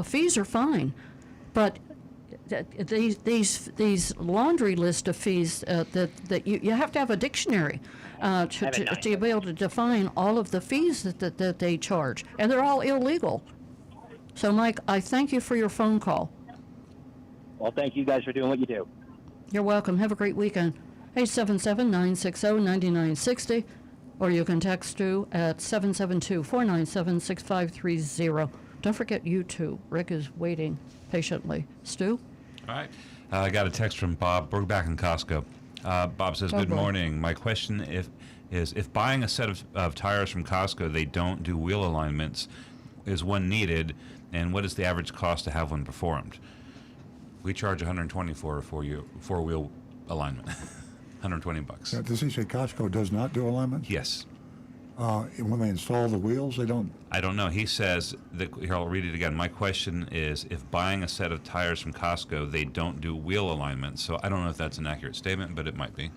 fees are fine, but these laundry list of fees that you have to have a dictionary to be able to define all of the fees that they charge, and they're all illegal. So, Mike, I thank you for your phone call. Well, thank you guys for doing what you do. You're welcome. Have a great weekend. 877-960-9960. or you can text Stu at 772-497-6530. Don't forget YouTube. Rick is waiting patiently. Stu? All right. I got a text from Bob. We're back in Costco. Bob says, good morning. My question is if buying a set of tires from Costco, they don't do wheel alignments, is one needed, and what is the average cost to have one performed? We charge $120 for a four-wheel alignment. $120. Does he say Costco does not do alignment? Yes. When they install the wheels, they don't? I don't know. He says, here, I'll read it again. My question is, if buying a set of tires from Costco, they don't do wheel alignment. So I don't know if that's an accurate statement, but it might be.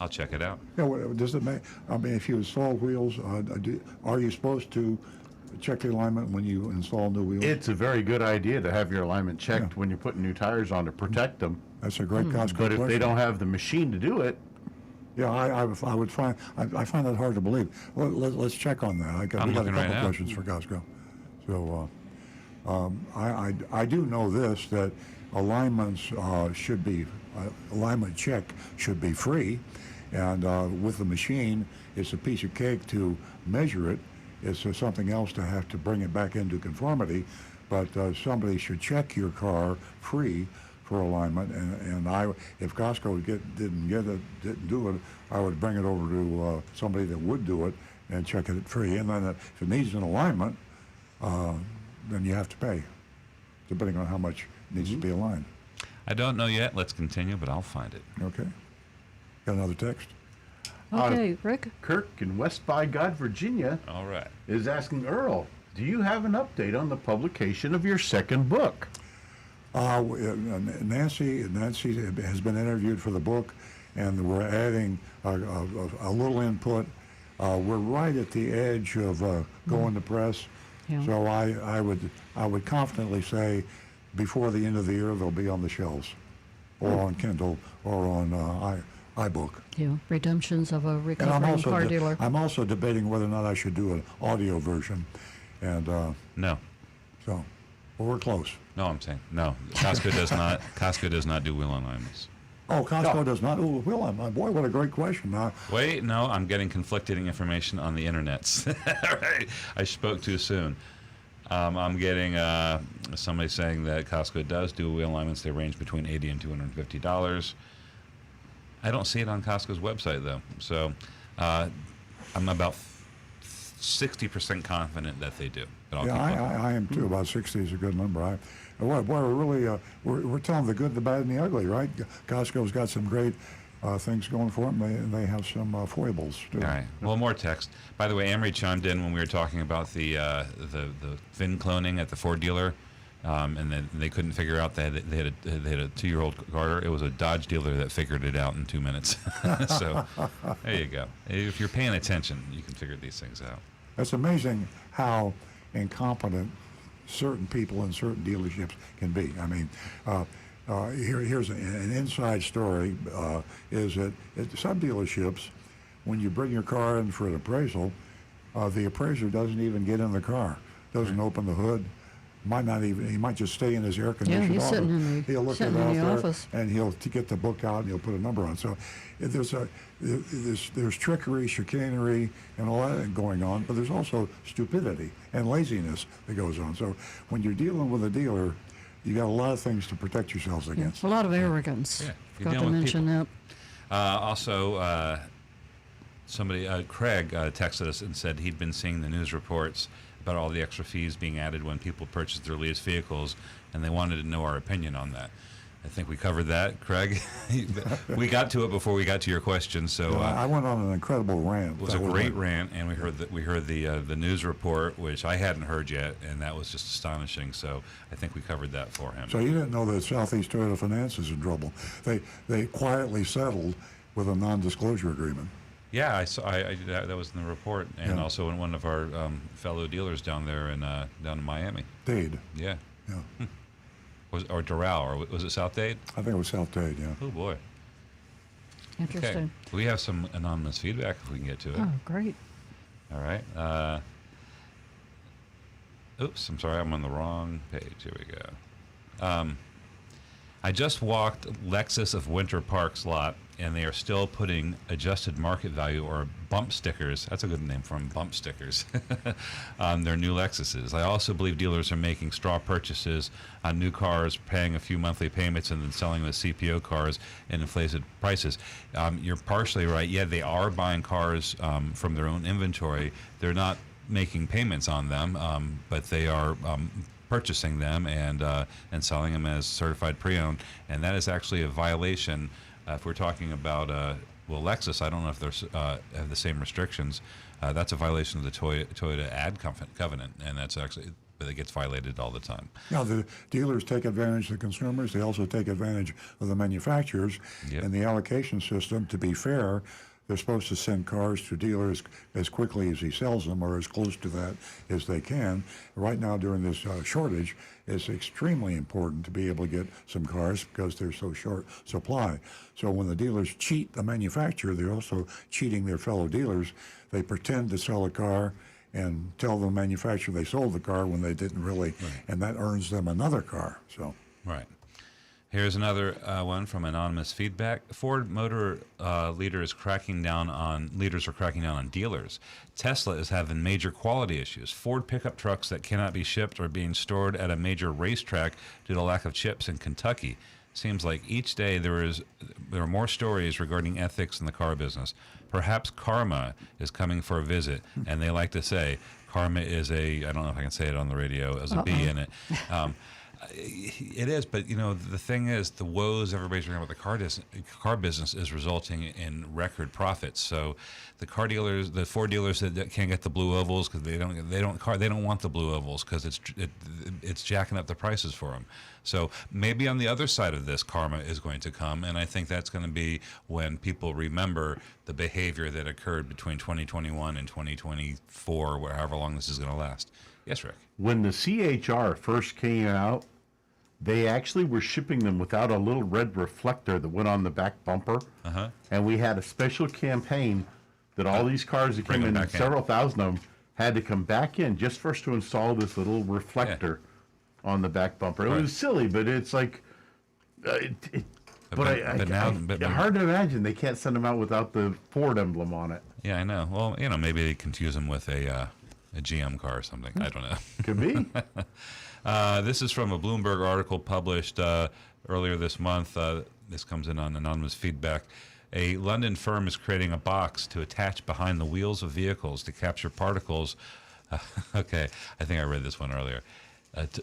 I'll check it out. Yeah, does it make, I mean, if you install wheels, are you supposed to check the alignment when you install new wheels? It's a very good idea to have your alignment checked when you're putting new tires on to protect them. That's a great Costco But if question. they don't have the machine to do it, yeah, I find that hard to believe. Well, let's check on that. We got a couple questions for Costco. So I do know this, that alignments alignment check should be free, and with the machine, it's a piece of cake to measure it. It's something else to have to bring it back into conformity, but somebody should check your car free for alignment, and if Costco didn't do it, I would bring it over to somebody that would do it and check it free. And then if it needs an alignment, then you have to pay, depending on how much needs to be aligned. I don't know yet. Let's continue, but I'll find it. Okay. Got another text? Okay, Rick? Kirk in West by God, Virginia, all right, is asking Earl, do you have an update on the publication of your second book? Nancy has been interviewed for the book, and we're adding a little input. We're right at the edge of going to press, so I would confidently say before the end of the year they'll be on the shelves, or on Kindle, or on iBook. Yeah, Redemptions of a Recovering Car Dealer. I'm also debating whether or not I should do an audio version, and no. So, well, we're close. No, I'm saying no. Costco does not. Costco does not do wheel alignments. Oh, Costco does not. Oh, wheel alignment. Boy, what a great question. Wait, no, I'm getting conflicting information on the internets. Right. I spoke too soon. I'm getting somebody saying that Costco does do wheel alignments. They range between $80 and $250. I don't see it on Costco's website though, so I'm about 60% confident that they do. But I'll I am too. About 60 is a good number. We're really we're telling the good, the bad, and the ugly, right? Costco's got some great things going for them, and they have some foibles too. All right. Well, more text. By the way, Emery chimed in when we were talking about the Vin cloning at the Ford dealer, and then they couldn't figure out that they had a 2-year-old car. It was a Dodge dealer that figured it out in 2 minutes. So there you go. If you're paying attention, you can figure these things out. It's amazing how incompetent certain people in certain dealerships can be. I mean, here's an inside story, is that at some dealerships, when you bring your car in for an appraisal, the appraiser doesn't even get in the car, doesn't open the hood, he might just stay in his air-conditioned he's office. sitting in the office. And he'll get the book out and he'll put a number on. So there's trickery, chicanery, and all that going on, but there's also stupidity and laziness that goes on. So when you're dealing with a dealer, you got a lot of things to protect yourselves against. A lot of arrogance. Yeah, Forgot to mention that. Also, somebody, Craig, texted us and said he'd been seeing the news reports about all the extra fees being added when people purchase their leased vehicles, and they wanted to know our opinion on that. I think we covered that, Craig. We got to it before we got to your question, so I went on an incredible rant. It was a great rant, and we heard the news report, which I hadn't heard yet, and that was just astonishing. So I think we covered that for him. So you didn't know that Southeast Toyota Finance is in trouble? They quietly settled with a non-disclosure agreement. Yeah, I saw. That was in the report, and also in one of our fellow dealers down there down in Miami. Dade. Yeah. Yeah. Or Doral, or was it South Dade? I think it was South Dade. Yeah. Oh boy. Interesting. Okay. We have some anonymous feedback if we can get to it. Oh, great. All right. Oops, I'm sorry, I'm on the wrong page. Here we go. I just walked Lexus of Winter Park's lot and they are still putting adjusted market value or bump stickers, that's a good name for them, bump stickers, on their new Lexuses. I also believe dealers are making straw purchases on new cars, paying a few monthly payments, and then selling them as CPO cars and inflated prices. You're partially right. Yeah, they are buying cars from their own inventory. They're not making payments on them, but they are purchasing them and selling them as certified pre-owned, and that is actually a violation. If we're talking about Lexus, I don't know if they have the same restrictions. That's a violation of the Toyota ad covenant, and that's actually, but it gets violated all the time. Now, the dealers take advantage of the consumers. They also take advantage of the manufacturers. Yep. And the allocation system, to be fair, they're supposed to send cars to dealers as quickly as he sells them, or as close to that as they can. Right now, during this shortage, it's extremely important to be able to get some cars because they're so short supply. So when the dealers cheat the manufacturer, they're also cheating their fellow dealers. They pretend to sell a car and tell the manufacturer they sold the car when they didn't really, and that earns them another car. So. Right. Here's another one from anonymous feedback. Ford Motor leaders are cracking down on dealers. Tesla is having major quality issues. Ford pickup trucks that cannot be shipped are being stored at a major racetrack due to lack of chips in Kentucky. Seems like each day there are more stories regarding ethics in the car business. Perhaps karma is coming for a visit, and they like to say karma is I don't know if I can say it on the radio, as a B in it. It is, but the thing is, the woes everybody's reading about the car business is resulting in record profits. So the car dealers, the Ford dealers that can't get the blue ovals because they don't want the blue ovals because it's jacking up the prices for them. So maybe on the other side of this, karma is going to come, and I think that's going to be when people remember the behavior that occurred between 2021 and 2024, or however long this is going to last. Yes, Rick. When the CHR first came out, they actually were shipping them without a little red reflector that went on the back bumper. And we had a special campaign that all these cars that came in, several thousand of them, had to come back in just for us to install this little reflector on the back bumper. It was silly, but it's like, hard to imagine they can't send them out without the Ford emblem on it. Yeah, I know. Well, maybe they confuse them with a GM car or something. I don't know. Could be. This is from a Bloomberg article published earlier this month. This comes in on anonymous feedback. A London firm is creating a box to attach behind the wheels of vehicles to capture particles. Okay, I think I read this one earlier.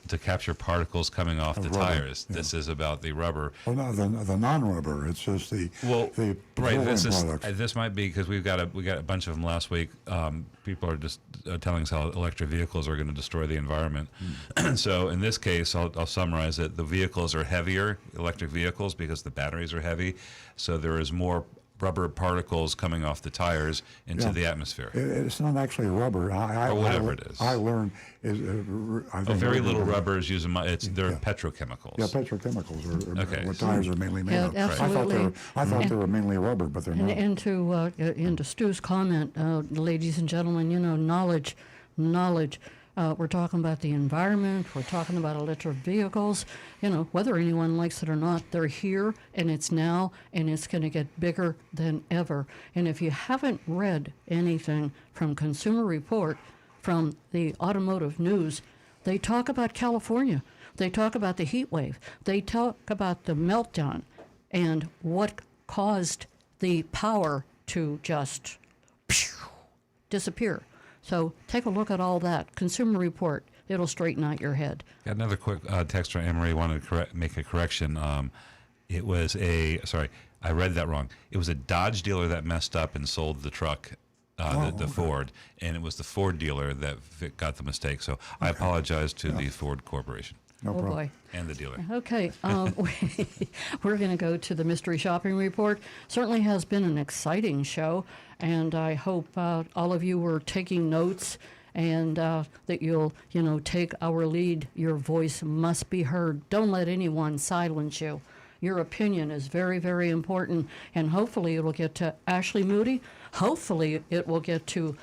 To capture particles coming off the rubber, tires. Yeah. This is about the rubber. Well, no, the non-rubber. It's just the right. products. This might be because we got a bunch of them last week. People are just telling us how electric vehicles are going to destroy the environment. So in this case, I'll summarize it. The vehicles are heavier, electric vehicles, because the batteries are heavy. So there is more rubber particles coming off the tires into the atmosphere. It's not actually rubber. Or whatever it is. I learned is I think very little rubber is using. They're petrochemicals. Yeah, petrochemicals are what tires are mainly made of. Absolutely. I thought they were mainly rubber, but they're not. And to Stu's comment, ladies and gentlemen, knowledge. We're talking about the environment. We're talking about electric vehicles. Whether anyone likes it or not, they're here, and it's now, and it's going to get bigger than ever. And if you haven't read anything from Consumer Report, from the automotive news, they talk about California. They talk about the heat wave. They talk about the meltdown and what caused the power to just disappear. So take a look at all that. Consumer Report. It'll straighten out your head. Got another quick text from Anne-Marie. Wanted to make a correction. It was I read that wrong. It was a Dodge dealer that messed up and sold the truck, the Ford, and it was the Ford dealer that got the mistake. So I apologize to the Ford Corporation. No problem. Boy. And the dealer. Okay, we're going to go to the Mystery Shopping Report. Certainly has been an exciting show, and I hope all of you were taking notes and that you'll, take our lead. Your voice must be heard. Don't let anyone silence you. Your opinion is very, very important, and hopefully it will get to Ashley Moody. Hopefully it will get to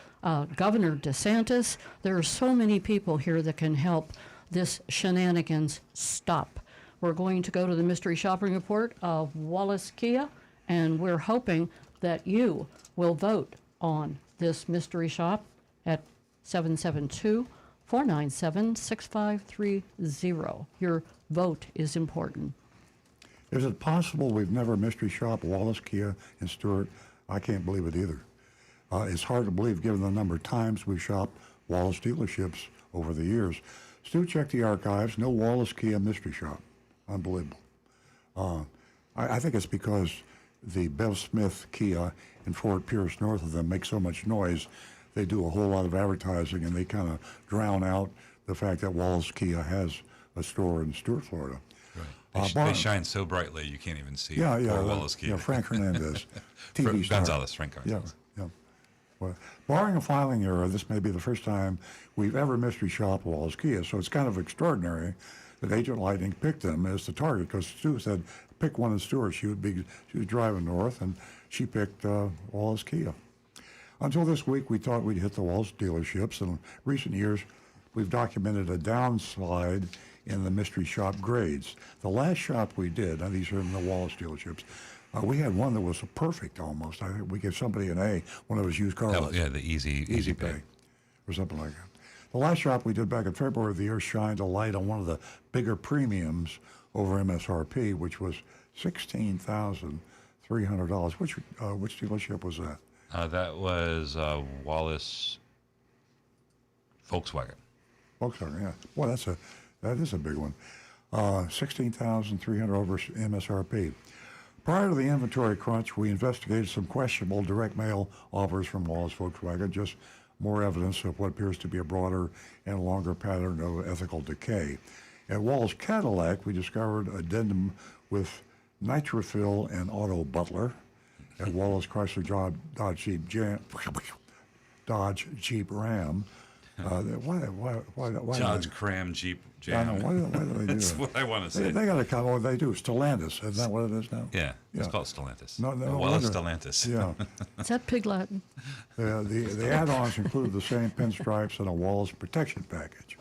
Governor DeSantis. There are so many people here that can help this shenanigans stop. We're going to go to the Mystery Shopping Report of Wallace Kia, And we're hoping that you will vote on this mystery shop at 772-497-6530. Your vote is important. Is it possible we've never mystery shopped Wallace Kia in Stewart? I can't believe it either. It's hard to believe given the number of times we've shopped Wallace dealerships over the years. Stu, check the archives. No Wallace Kia mystery shop. Unbelievable. I think it's because the Bev Smith Kia in Fort Pierce north of them makes so much noise. They do a whole lot of advertising and they kind of drown out the fact that Wallace Kia has a store in Stewart, Florida. They shine so brightly you can't even see Wallace Kia. Yeah, Frank Hernandez, TV star. Gonzalez, Frank Gonzalez. Yeah. Well, barring a filing error, this may be the first time we've ever mystery shopped Wallace Kia, so it's kind of extraordinary that Agent Lightning picked them as the target, because Stu said, pick one in Stewart. She was driving north, and she picked Wallace Kia. Until this week, we thought we'd hit the Wallace dealerships, and in recent years, we've documented a downslide in the mystery shop grades. The last shop we did, and these are in the Wallace dealerships, we had one that was perfect almost. I think we gave somebody an A, one of his used car lots. Yeah, the easy pay. Or something like that. The last shop we did back in February of the year shined a light on one of the bigger premiums over MSRP, which was $16,300. Which dealership was that? That was Wallace Volkswagen. Volkswagen, yeah. Well, that is a big one. $16,300 over MSRP. Prior to the inventory crunch, we investigated some questionable direct mail offers from Wallace Volkswagen, just more evidence of what appears to be a broader and longer pattern of ethical decay. At Wallace Cadillac, we discovered addendum with Nitrofill and Auto Butler. At Wallace Chrysler Dodge Jeep Ram. Why Dodge Cram Jeep Jam. I know. Why do they do That's that? what I want to say. They got to come. What they do? Stellantis. Isn't that what it is now? Yeah, it's called Stellantis. No, Wallace Stellantis. Yeah. Is that Pig Latin? The add-ons include the same pinstripes and a Wallace protection package.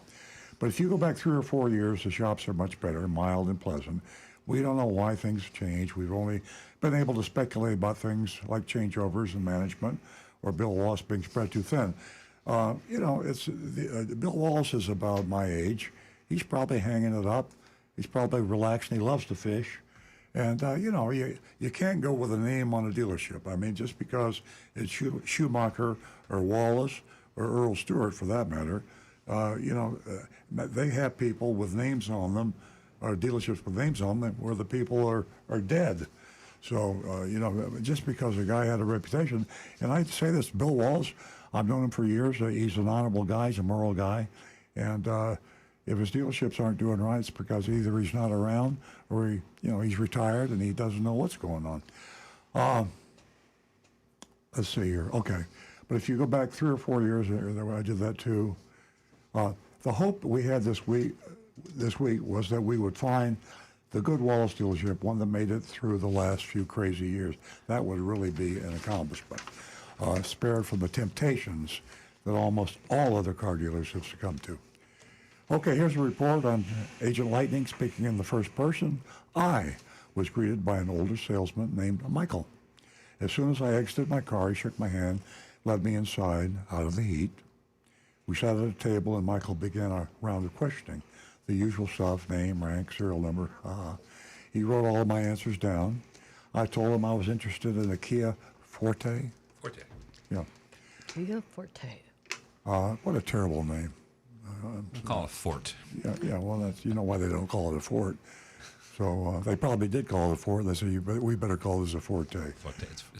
But if you go back 3 or 4 years, the shops are much better, mild and pleasant. We don't know why things change. We've only been able to speculate about things like changeovers in management or Bill Wallace being spread too thin. Bill Wallace is about my age. He's probably hanging it up. He's probably relaxed, and he loves to fish. And, you can't go with a name on a dealership. I mean, just because it's Schumacher or Wallace or Earl Stewart, for that matter, they have people with names on them, or dealerships with names on them, where the people are dead. So, just because a guy had a reputation, and I say this, Bill Wallace, I've known him for years. He's an honorable guy. He's a moral guy. And if his dealerships aren't doing right, it's because either he's not around or he's retired and he doesn't know what's going on. Let's see here. Okay. But if you go back 3 or 4 years, I did that too. The hope we had this week was that we would find the good Wallace dealership, one that made it through the last few crazy years. That would really be an accomplishment. Spared from the temptations that almost all other car dealers have succumbed to. Okay, here's a report on Agent Lightning speaking in the first person. I was greeted by an older salesman named Michael. As soon as I exited my car, he shook my hand, led me inside, out of the heat. We sat at a table and Michael began a round of questioning. The usual stuff, name, rank, serial number. He wrote all of my answers down. I told him I was interested in a Kia Forte. Forte. Yeah. Kia Forte. What a terrible name. We'll call it a Fort. Yeah. Well, that's why they don't call it a Fort. So they probably did call it a Fort. They said we better call this a Forte.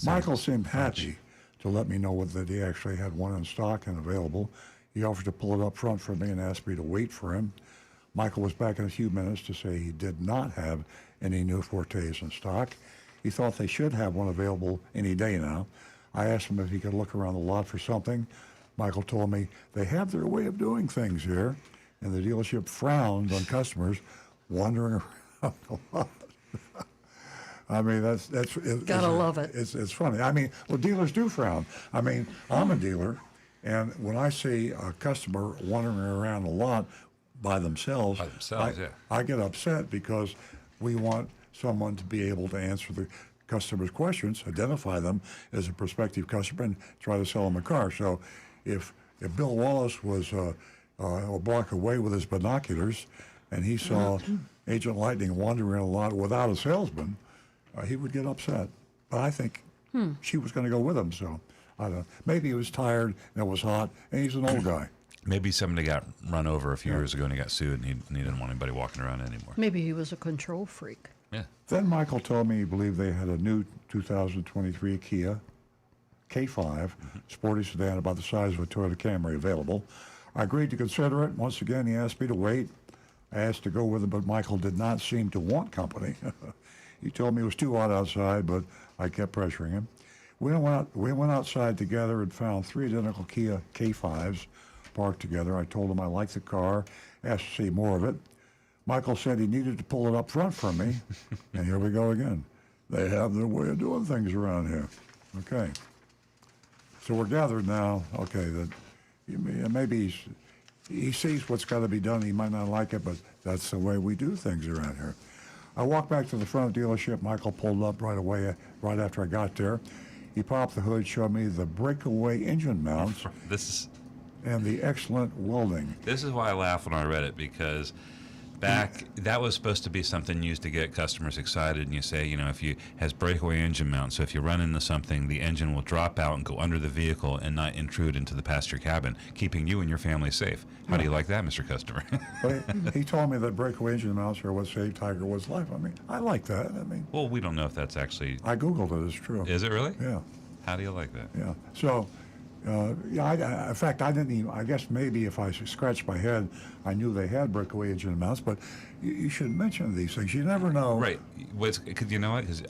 Michael seemed happy to let me know that he actually had one in stock and available. He offered to pull it up front for me and asked me to wait for him. Michael was back in a few minutes to say he did not have any new Fortes in stock. He thought they should have one available any day now. I asked him if he could look around the lot for something. Michael told me they have their way of doing things here, and the dealership frowned on customers wandering around the lot. I mean, gotta love it. It's funny. I mean, well, dealers do frown. I mean, I'm a dealer, and when I see a customer wandering around the lot by themselves, yeah. I get upset because we want someone to be able to answer the customers' questions, identify them as a prospective customer, and try to sell them a car. So if Bill Wallace was a block away with his binoculars and he saw Agent Lightning wandering a lot without a salesman, he would get upset. But I think she was going to go with him, so I don't know. Maybe he was tired and it was hot, and he's an old guy. Maybe somebody got run over a few years ago and he got sued, and he didn't want anybody walking around anymore. Maybe he was a control freak. Yeah. Then Michael told me he believed they had a new 2023 Kia K5, sporty sedan about the size of a Toyota Camry available. I agreed to consider it. Once again, he asked me to wait. I asked to go with him, but Michael did not seem to want company. He told me it was too hot outside, but I kept pressuring him. We went outside together and found 3 identical Kia K5s parked together. I told him I liked the car, asked to see more of it. Michael said he needed to pull it up front for me, and here we go again. They have their way of doing things around here. Okay. So we're gathered now. Okay, that maybe he sees what's got to be done. He might not like it, but that's the way we do things around here. I walked back to the front of the dealership. Michael pulled up right away, right after I got there. He popped the hood, showed me the breakaway engine mounts and the excellent welding. This is why I laugh when I read it, because that was supposed to be something used to get customers excited, and you say, if you has breakaway engine mount, so if you run into something, the engine will drop out and go under the vehicle and not intrude into the passenger cabin, keeping you and your family safe. How do you like that, Mr. Customer? But he told me that breakaway engine mounts are what saved Tiger Woods' life. I mean, I like that. Well, we don't know if that's actually... I Googled it. It's true. Is it really? Yeah. How do you like that? Yeah. So... in fact, I didn't even, I guess maybe if I scratched my head, I knew they had breakaway engine mounts, but you should mention these things. You never know. Right. Because you know what? Because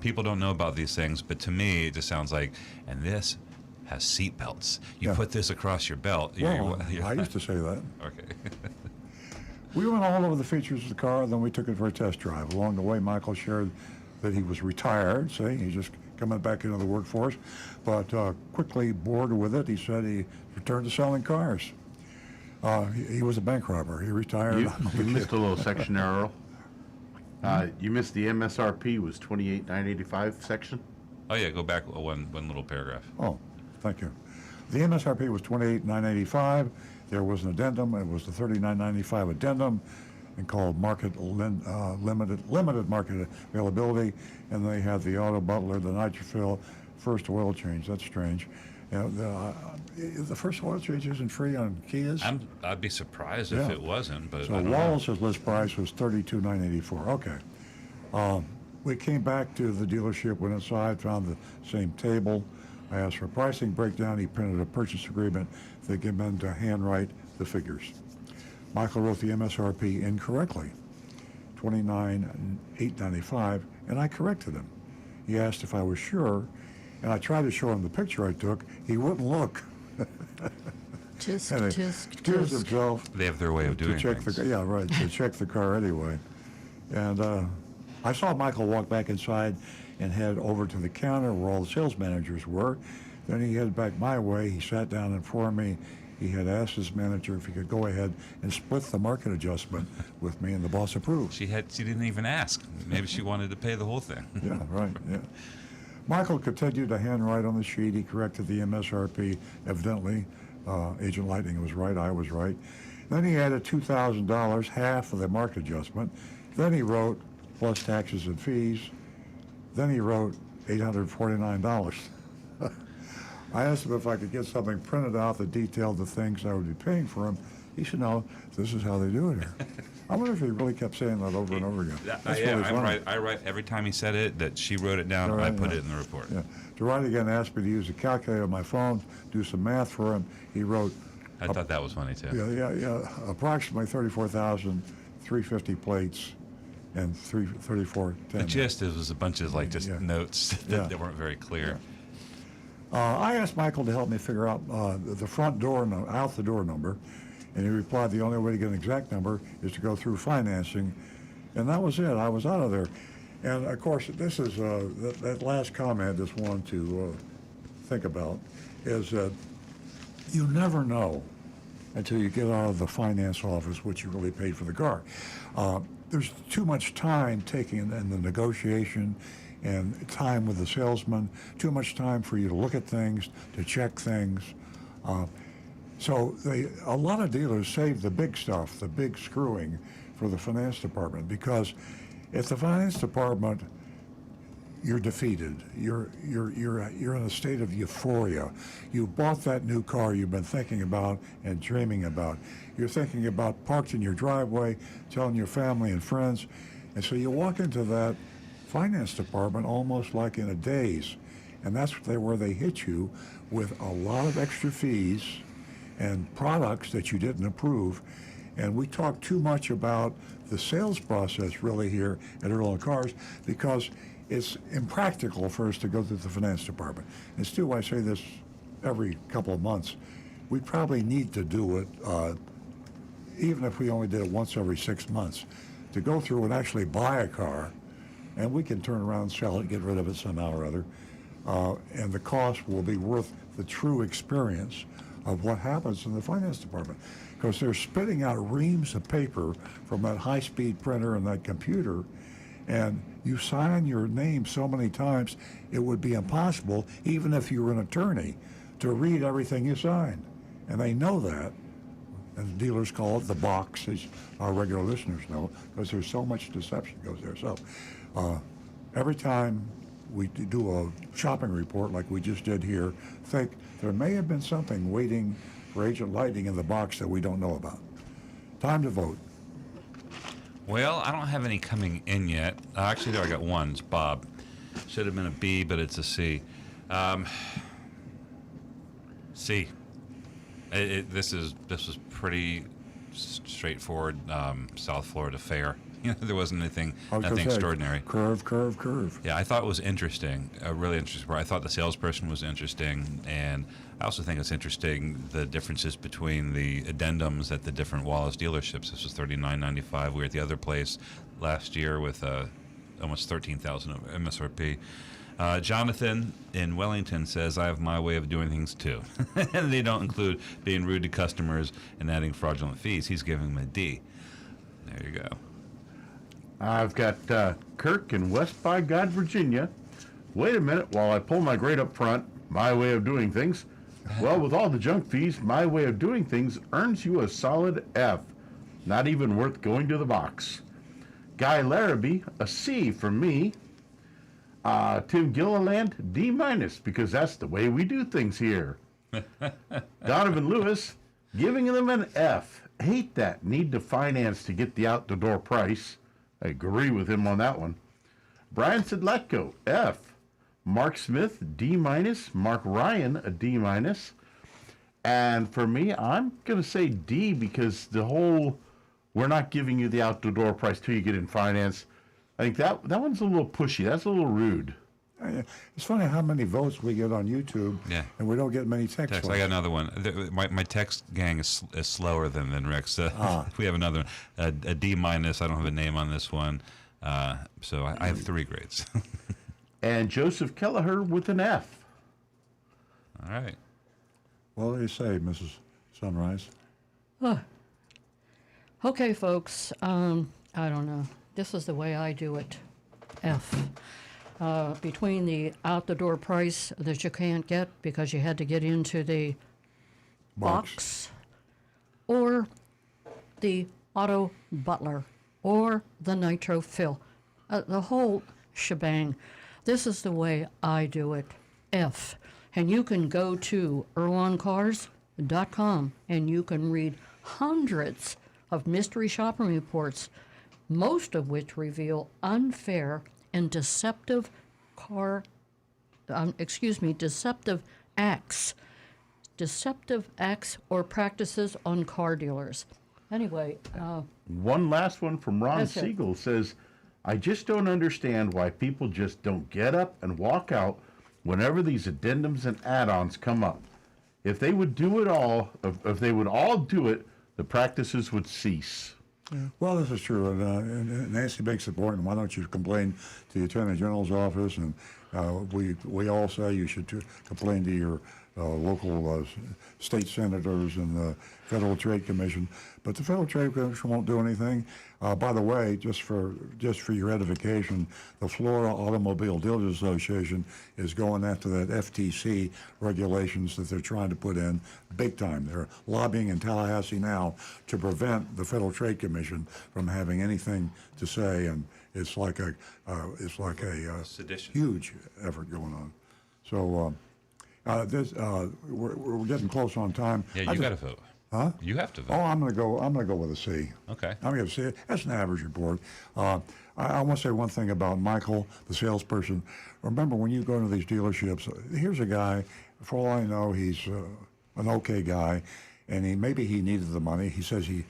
people don't know about these things, but to me, it just sounds like, and this has seat belts. You put this across your belt. Well, I used to say that. Okay. We went all over the features of the car, and then we took it for a test drive. Along the way, Michael shared that he was retired, he's just coming back into the workforce, but quickly bored with it. He said he returned to selling cars. He was a bank robber. He retired. You missed a little section there, Earl. You missed the MSRP was $28,985 section. Oh yeah, go back one little paragraph. Oh, thank you. The MSRP was $28,985. There was an addendum. It was the $39.95 addendum, and called limited market availability, and they had the auto butler, the nitrofill, first oil change. That's strange. The first oil change isn't free on Kias. I'd be surprised if it wasn't, but so Wallace's list price was $32,984. Okay. We came back to the dealership, went inside, found the same table. I asked for a pricing breakdown. He printed a purchase agreement. They came in to handwrite the figures. Michael wrote the MSRP incorrectly, $29,895, and I corrected him. He asked if I was sure, and I tried to show him the picture I took. He wouldn't look. Tisk. Himself. They have their way of doing things. To check the car anyway. And I saw Michael walk back inside and head over to the counter where all the sales managers were. Then he headed back my way. He sat down and informed me he had asked his manager if he could go ahead and split the market adjustment with me, and the boss approved. She didn't even ask. Maybe she wanted to pay the whole thing. Yeah, right, yeah. Michael continued to handwrite on the sheet. He corrected the MSRP. Evidently, Agent Lightning was right, I was right. Then he added $2,000, half of the market adjustment. Then he wrote, plus taxes and fees. Then he wrote $849. I asked him if I could get something printed out that detailed the things I would be paying for him. He said, no, this is how they do it here. I wonder if he really kept saying that over and over again. I write every time he said it, that she wrote it down, I put it in the report. Yeah. To write again, asked me to use a calculator on my phone, do some math for him. He wrote... I thought that was funny, too. Yeah. Approximately 34,350 plates and 3410. The gist was a bunch of notes that weren't very clear. Yeah. I asked Michael to help me figure out the front door, out the door number, and he replied the only way to get an exact number is to go through financing, and that was it. I was out of there. And of course, this is that last comment I just wanted to think about is that you never know until you get out of the finance office what you really paid for the car. There's too much time taken in the negotiation and time with the salesman, too much time for you to look at things, to check things. So a lot of dealers save the big stuff, the big screwing, for the finance department, because at the finance department, you're defeated. You're in a state of euphoria. You bought that new car you've been thinking about and dreaming about. You're thinking about parked in your driveway, telling your family and friends, and so you walk into that finance department almost like in a daze, and that's where they hit you with a lot of extra fees and products that you didn't approve. And we talk too much about the sales process really here at Earl & Cars, because it's impractical for us to go through the finance department. And Stu, I say this every couple of months, we probably need to do it, even if we only did it once every 6 months, to go through and actually buy a car, and we can turn around, sell it, get rid of it somehow or other, and the cost will be worth the true experience of what happens in the finance department. Because they're spitting out reams of paper from that high-speed printer and that computer, and you sign your name so many times, it would be impossible, even if you were an attorney, to read everything you signed. And they know that, and dealers call it the box, as our regular listeners know, because there's so much deception goes there. So every time we do a shopping report like we just did here, think there may have been something waiting for Agent Lightning in the box that we don't know about. Time to vote. Well, I don't have any coming in yet. Actually, there I got one. It's Bob. Should have been a B, but it's a C. C. This was pretty straightforward. South Florida fair. You know, there wasn't nothing extraordinary. Curve. Yeah, I thought it was interesting, really interesting. I thought the salesperson was interesting, and I also think it's interesting the differences between the addendums at the different Wallace dealerships. This was $39.95. We were at the other place last year with almost $13,000 of MSRP. Jonathan in Wellington says, I have my way of doing things too. And they don't include being rude to customers and adding fraudulent fees. He's giving them a D. There you go. I've got Kirk in West by God, Virginia. Wait a minute while I pull my grade up front. My way of doing things. Well, with all the junk fees, my way of doing things earns you a solid F. Not even worth going to the box. Guy Larrabee, a C from me. Tim Gilliland, D-, because that's the way we do things here. Donovan Lewis, giving them an F. Hate that need to finance to get the out-the-door price. I agree with him on that one. Brian Sidletko, F. Mark Smith, D-. Mark Ryan, a D-. And for me, I'm going to say D, because the whole, we're not giving you the out-the-door price till you get in finance. I think that one's a little pushy. That's a little rude. It's funny how many votes we get on YouTube, and we don't get many texts. I got another one. My text gang is slower than Rick's. We have another one, a D-. I don't have a name on this one, so I have 3 grades. And Joseph Kelleher with an F. All right. What do you say, Mrs. Sunrise? Okay, folks. I don't know. This is the way I do it. F. Between the out-the-door price that you can't get because you had to get into the box, or the auto butler, or the nitro fill, the whole shebang. This is the way I do it. F. And you can go to earloncars.com and you can read hundreds of mystery shopping reports, most of which reveal unfair and deceptive deceptive acts or practices on car dealers. Anyway. One last one from Ron That's it. Siegel says, I just don't understand why people just don't get up and walk out whenever these addendums and add-ons come up. If they would do it all, if they would all do it, the practices would cease. Yeah. Well, this is true, and Nancy makes the point. Why don't you complain to the Attorney General's office and We all say you should complain to your local state senators and the Federal Trade Commission, but the Federal Trade Commission won't do anything. By the way, just for your edification, the Florida Automobile Dealers Association is going after that FTC regulations that they're trying to put in big time. They're lobbying in Tallahassee now to prevent the Federal Trade Commission from having anything to say, and it's like a Sedition. huge effort going on. So we're getting close on time. Yeah, you got to vote. Huh? You have to vote. Oh, I'm gonna go with a C. Okay. I'm gonna say that's an average report. I want to say one thing about Michael, the salesperson. Remember, when you go to these dealerships, here's a guy. For all I know, he's an okay guy, and maybe he needed the money. He said he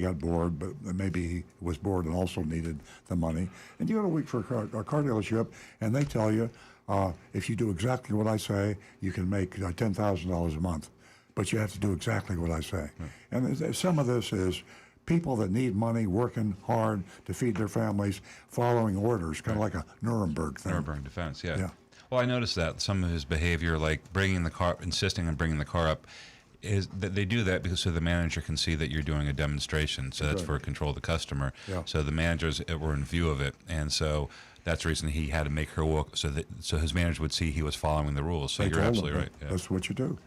got bored, but maybe he was bored and also needed the money. And you go to a week for a car dealership, and they tell you if you do exactly what I say, you can make $10,000 a month. But you have to do exactly what I say. And some of this is people that need money, working hard to feed their families, following orders, kind of like a Nuremberg thing. Nuremberg defense, yeah. Yeah. Well, I noticed that some of his behavior, like insisting on bringing the car up, is that they do that because so the manager can see that you're doing a demonstration. So that's for control of the customer. Yeah. So the managers were in view of it, and so that's the reason he had to make her walk so his manager would see he was following the rules. So you're absolutely right. Yeah. That's what you do.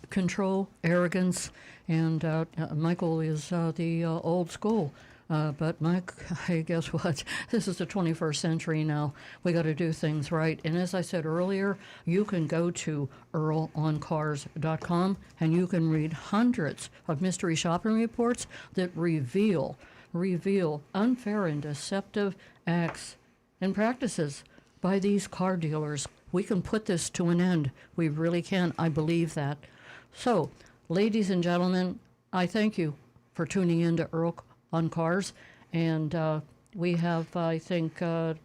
Control, arrogance, and Michael is the old school. But Mike, hey, guess what? This is the 21st century now. We got to do things right. And as I said earlier, you can go to earloncars.com and you can read hundreds of mystery shopping reports that reveal unfair and deceptive acts and practices by these car dealers. We can put this to an end. We really can. I believe that. So, ladies and gentlemen, I thank you for tuning in to Earl on Cars. And we have, I think, 3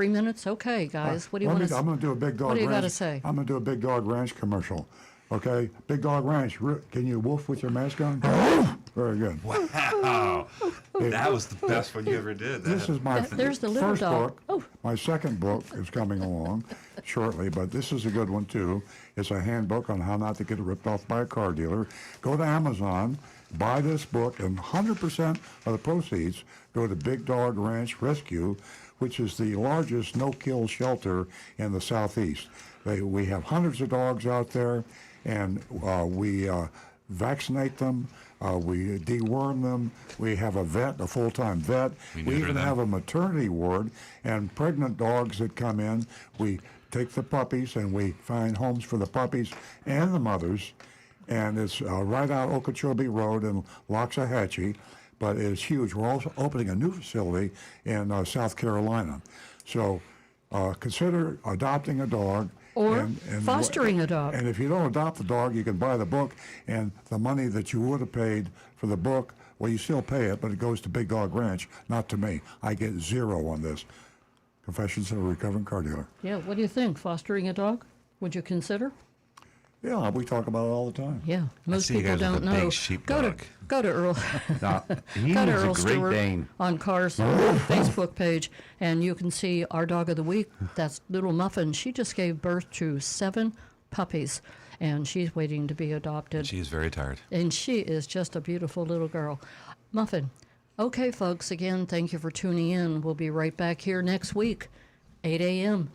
minutes. Okay, guys. What do you want to say? I'm going to do a Big Dog Ranch. What do you got to say? I'm going to do a Big Dog Ranch commercial. Okay? Big Dog Ranch. Can you woof with your mask on? Very good. Wow. That was the best one you ever did. This is my There's the little first dog. book. My second book is coming along shortly, but this is a good one too. It's a handbook on how not to get ripped off by a car dealer. Go to Amazon, buy this book, and 100% of the proceeds go to Big Dog Ranch Rescue, which is the largest no-kill shelter in the Southeast. We have hundreds of dogs out there, and we vaccinate them. We deworm them. We have a vet, a full-time vet. We even have a maternity ward, and pregnant dogs that come in, we take the puppies and we find homes for the puppies and the mothers. And it's right out Okeechobee Road in Loxahatchee, but it's huge. We're also opening a new facility in South Carolina. So consider adopting a dog. Or fostering a dog. And if you don't adopt the dog, you can buy the book, and the money that you would have paid for the book, well, you still pay it, but it goes to Big Dog Ranch, not to me. I get zero on this. Confessions of a Recovering Car Dealer. Yeah, what do you think? Fostering a dog? Would you consider? Yeah, we talk about it all the time. Yeah, most people don't know. Go to Earl. He Go to was Earl a great Stewart Dane. on Cars Facebook page, and you can see our dog of the week. That's little Muffin. She just gave birth to 7 puppies, and she's waiting to be adopted. She is very tired. And she is just a beautiful little girl. Muffin. Okay, folks, again, thank you for tuning in. We'll be right back here next week, 8 a.m.